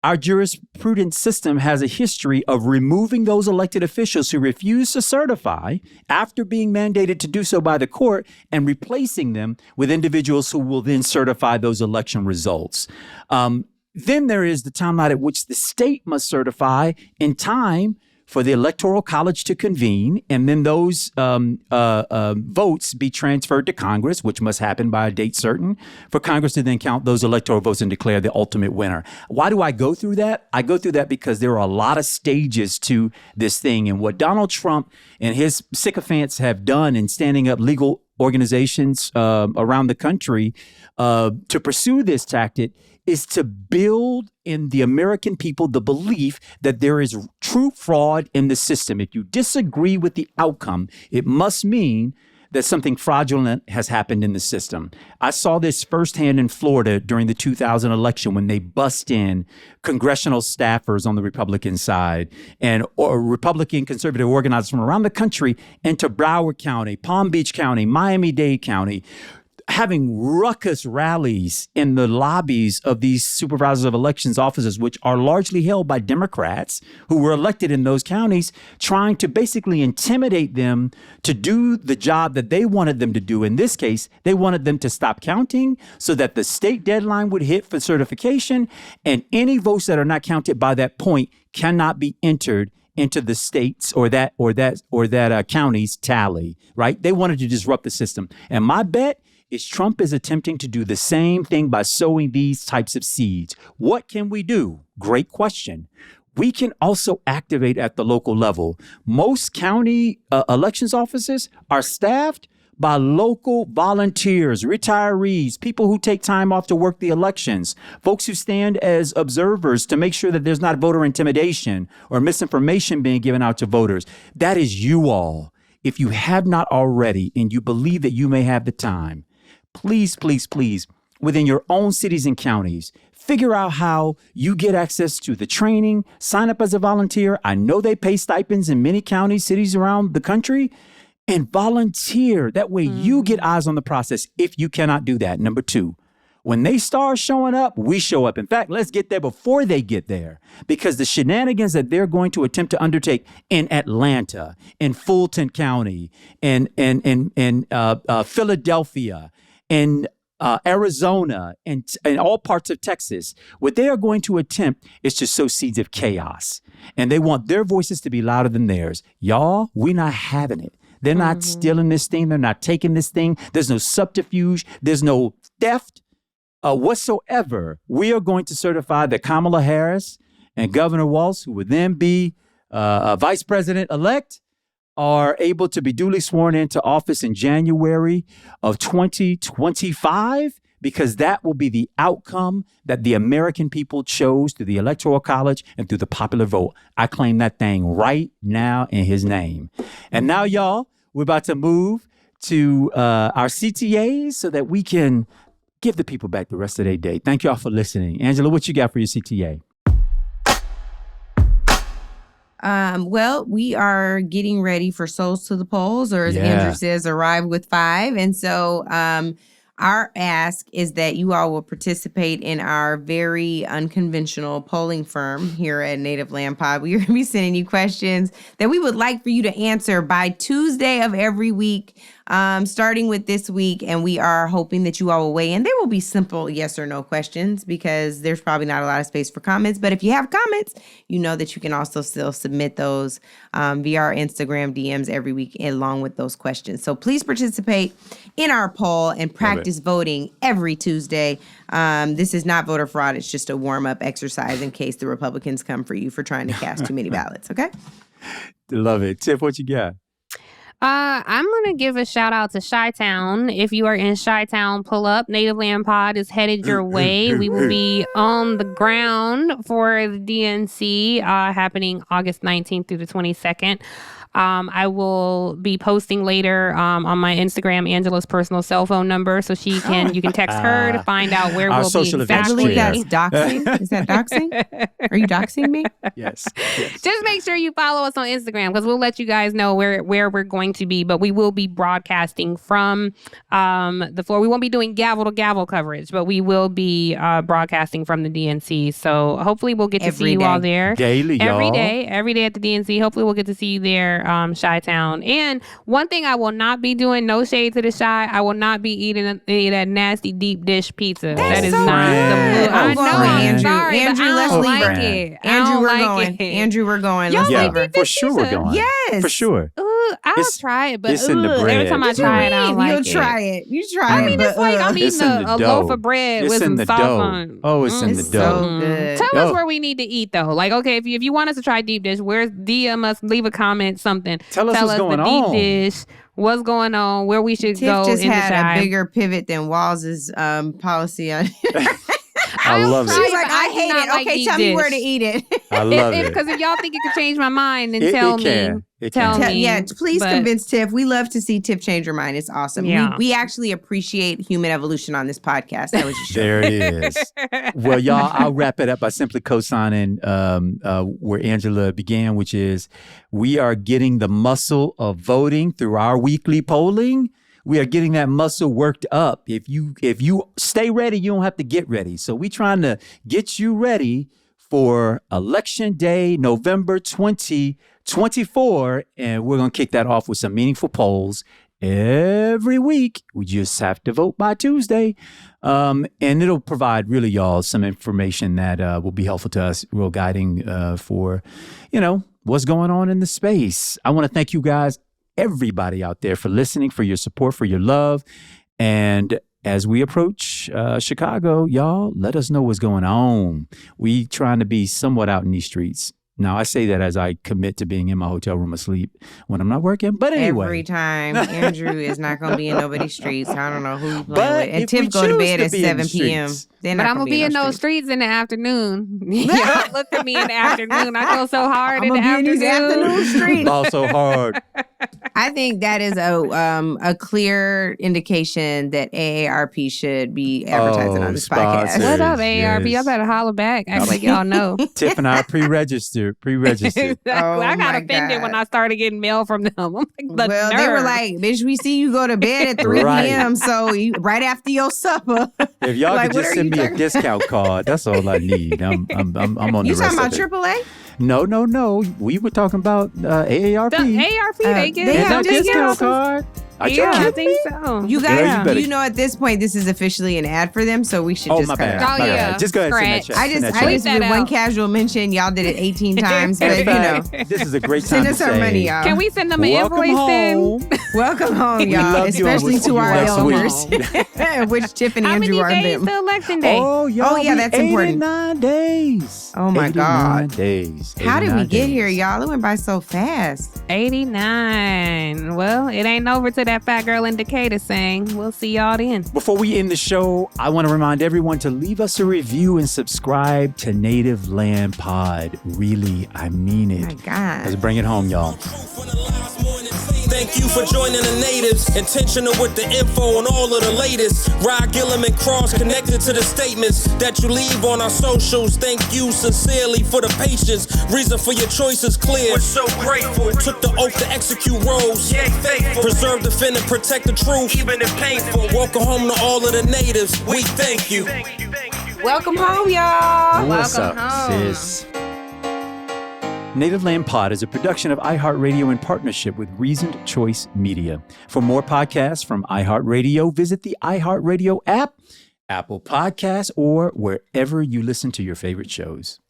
our jurisprudence system has a history of removing those elected officials who refuse to certify after being mandated to do so by the court and replacing them with individuals who will then certify those election results. Then there is the timeline at which the state must certify in time for the Electoral College to convene, and then those votes be transferred to Congress, which must happen by a date certain, for Congress to then count those electoral votes and declare the ultimate winner. Why do I go through that? I go through that because there are a lot of stages to this thing, and what Donald Trump and his sycophants have done in standing up legal organizations around the country to pursue this tactic is to build in the American people the belief that there is true fraud in the system. If you disagree with the outcome, it must mean that something fraudulent has happened in the system. I saw this firsthand in Florida during the 2000 election when they bust in congressional staffers on the Republican side and Republican conservative organizers from around the country into Broward County, Palm Beach County, Miami-Dade County, having ruckus rallies in the lobbies of these supervisors of elections offices, which are largely held by Democrats who were elected in those counties, trying to basically intimidate them to do the job that they wanted them to do. In this case, they wanted them to stop counting so that the state deadline would hit for certification, and any votes that are not counted by that point cannot be entered into the states or that county's tally, right? They wanted to disrupt the system. And my bet is Trump is attempting to do the same thing by sowing these types of seeds. What can we do? Great question. We can also activate at the local level. Most county elections offices are staffed by local volunteers, retirees, people who take time off to work the elections, folks who stand as observers to make sure that there's not voter intimidation or misinformation being given out to voters. That is you all. If you have not already and you believe that you may have the time, please, please, please, within your own cities and counties, figure out how you get access to the training, sign up as a volunteer. I know they pay stipends in many counties, cities around the country, and volunteer. That way you get eyes on the process if you cannot do that. Number 2, when they start showing up, we show up. In fact, let's get there before they get there, because the shenanigans that they're going to attempt to undertake in Atlanta, in Fulton County, in Philadelphia, in Arizona, and all parts of Texas, what they are going to attempt is to sow seeds of chaos. And they want their voices to be louder than theirs. Y'all, we're not having it. They're not stealing this thing. They're not taking this thing. There's no subterfuge. There's no theft whatsoever. We are going to certify that Kamala Harris and Governor Walz, who would then be vice president-elect, are able to be duly sworn into office in January of 2025, because that will be the outcome that the American people chose through the Electoral College and through the popular vote. I claim that thing right now in his name. And now, y'all, we're about to move to our CTAs so that we can give the people back the rest of their day. Thank y'all for listening. Angela, what you got for your CTA? Well, we are getting ready for Souls to the Polls, or as Andrew says, Arrive with 5. And so our ask is that you all will participate in our very unconventional polling firm here at Native Land Pod. We are going to be sending you questions that we would like for you to answer by Tuesday of every week, starting with this week. And we are hoping that you all will weigh in. They will be simple yes or no questions, because there's probably not a lot of space for comments. But if you have comments, you know that you can also still submit those via our Instagram DMs every week along with those questions. So please participate in our poll and practice voting every Tuesday. This is not voter fraud. It's just a warm-up exercise in case the Republicans come for you for trying to cast too many ballots, okay? Love it. Tiff, what you got? I'm going to give a shout out to Chi-Town. If you are in Chi-Town, pull up. Native Land Pod is headed your way. We will be on the ground for the DNC happening August 19th through the 22nd. I will be posting later on my Instagram Angela's personal cell phone number, so you can text her to find out where we'll be exactly. I believe that's doxing. Is that doxing? Are you doxing me? Yes. Just make sure you follow us on Instagram, because we'll let you guys know where we're going to be. But we will be broadcasting from the floor. We won't be doing gavel to gavel coverage, but we will be broadcasting from the DNC. So hopefully we'll get to see you all there daily, every day at the DNC. Hopefully we'll get to see you there. Chi-Town. And one thing I will not be doing, no shade to the Chi, I will not be eating any of that nasty deep dish pizza. That is not the move. I know, I'm sorry, Andrew, but I let's don't leave like her. it. Andrew, we're going. Andrew, we're going. Let's leave her. For sure we're going. Yes. For sure. I'll try it, but it's in the bread. every time I try it, I don't like it. You'll try it. You try it. I mean, it's like I'm eating a loaf of bread with some sauce on. Oh, it's in the dough. So good. Tell us where we need to eat, though. Like, okay, if you want us to try deep dish, where's DM us, leave a comment, something. Tell us what's going the on. Deep dish, what's going on, where we should Tiff go just in the had Chi. a bigger pivot than Walz's policy on. I love it. She's like, I hate it. Okay, tell me where to eat it. I love it. Because if y'all think it could change my mind, then tell me. Tell me. Yeah, please convince Tiff. We love to see Tiff change her mind. It's awesome. Yeah. We actually appreciate human evolution on this podcast. That was just there it is. Well, y'all, I'll wrap it up by simply co-signing where Angela began, which is we are getting the muscle of voting through our weekly polling. We are getting that muscle worked up. If you stay ready, you don't have to get ready. So we trying to get you ready for Election Day, November 2024. And we're going to kick that off with some meaningful polls every week. We just have to vote by Tuesday. And it'll provide really, y'all, some information that will be helpful to us, real guiding for, what's going on in the space. I want to thank you guys, everybody out there, for listening, for your support, for your love. And as we approach Chicago, y'all, let us know what's going on. We trying to be somewhat out in these streets. Now, I say that as I commit to being in my hotel room asleep when I'm not working. But anyway. Every time. Andrew is not going to be in nobody's streets. I don't know who he's playing But with. And if Tiff we go to choose bed to at be in the 7 p.m. streets. They're But not I'm gonna gonna be in no those streets in the afternoon. Y'all look at me in the afternoon. I go so hard in the I'm these afternoon streets. Also hard. I think that is a clear indication that AARP should be advertising on this sponsors. podcast. What up, AARP? Yes. Y'all better holler back. Act like y'all know. Tiff and I pre-registered. Exactly. I got my offended God. when I started getting mail from them. I'm like, the Well, nerve. they were like, bitch, we see you go to bed at 3 Right. p.m. So right after your supper. If y'all Like, could what just are send you me a talking- discount card, that's all I need. I'm on the You rest talking about of it. AAA? No. We were talking about AARP. the AARP, they get they There's have no discount discounts. card. Are you Yeah, I kidding think me? so. You Girl, you guys, better- you know, at this point, this is officially an ad for them, so we should Oh, just my cut it bad. out. Oh, My yeah. bad. Just go ahead and send that Scratch. check. I Send that just check. that did one out. casual mention. Y'all did it 18 times, but In you know, fact, this is a great time send to us our say, money, y'all. Can we send them an welcome invoice then? home. Welcome home, We y'all, love you and especially we'll see to you our next elders, week. which Tiffany How and Andrew many are days them. to election day? Oh, y'all, yeah, that's important. 89 days. Oh, my 89 God. days. How did we 89 get here, days. y'all? It went by so fast. 89. Well, it ain't over till that fat girl in Decatur sang. We'll see y'all then. Before we end the show, I want to remind everyone to leave us a review and subscribe to Native Land Pod. Really, I mean it. My God. Let's bring it home, y'all. Thank you for joining the natives. Intentional with the info on all of the latest. Rod Gillum and Cross connected to the statements that you leave on our socials. Thank you sincerely for the patience. Reason for your choice is clear. We're so grateful. Took the oath to execute roles. Yeah, faithful. Preserve, defend, and protect the truth, even if painful. Welcome home to all of the natives. We thank you. Welcome home, y'all. What's Welcome up, home. sis? Native Land Pod is a production of iHeartRadio in partnership with Reasoned Choice Media. For more podcasts from iHeartRadio, visit the iHeartRadio app, Apple Podcasts, or wherever you listen to your favorite shows.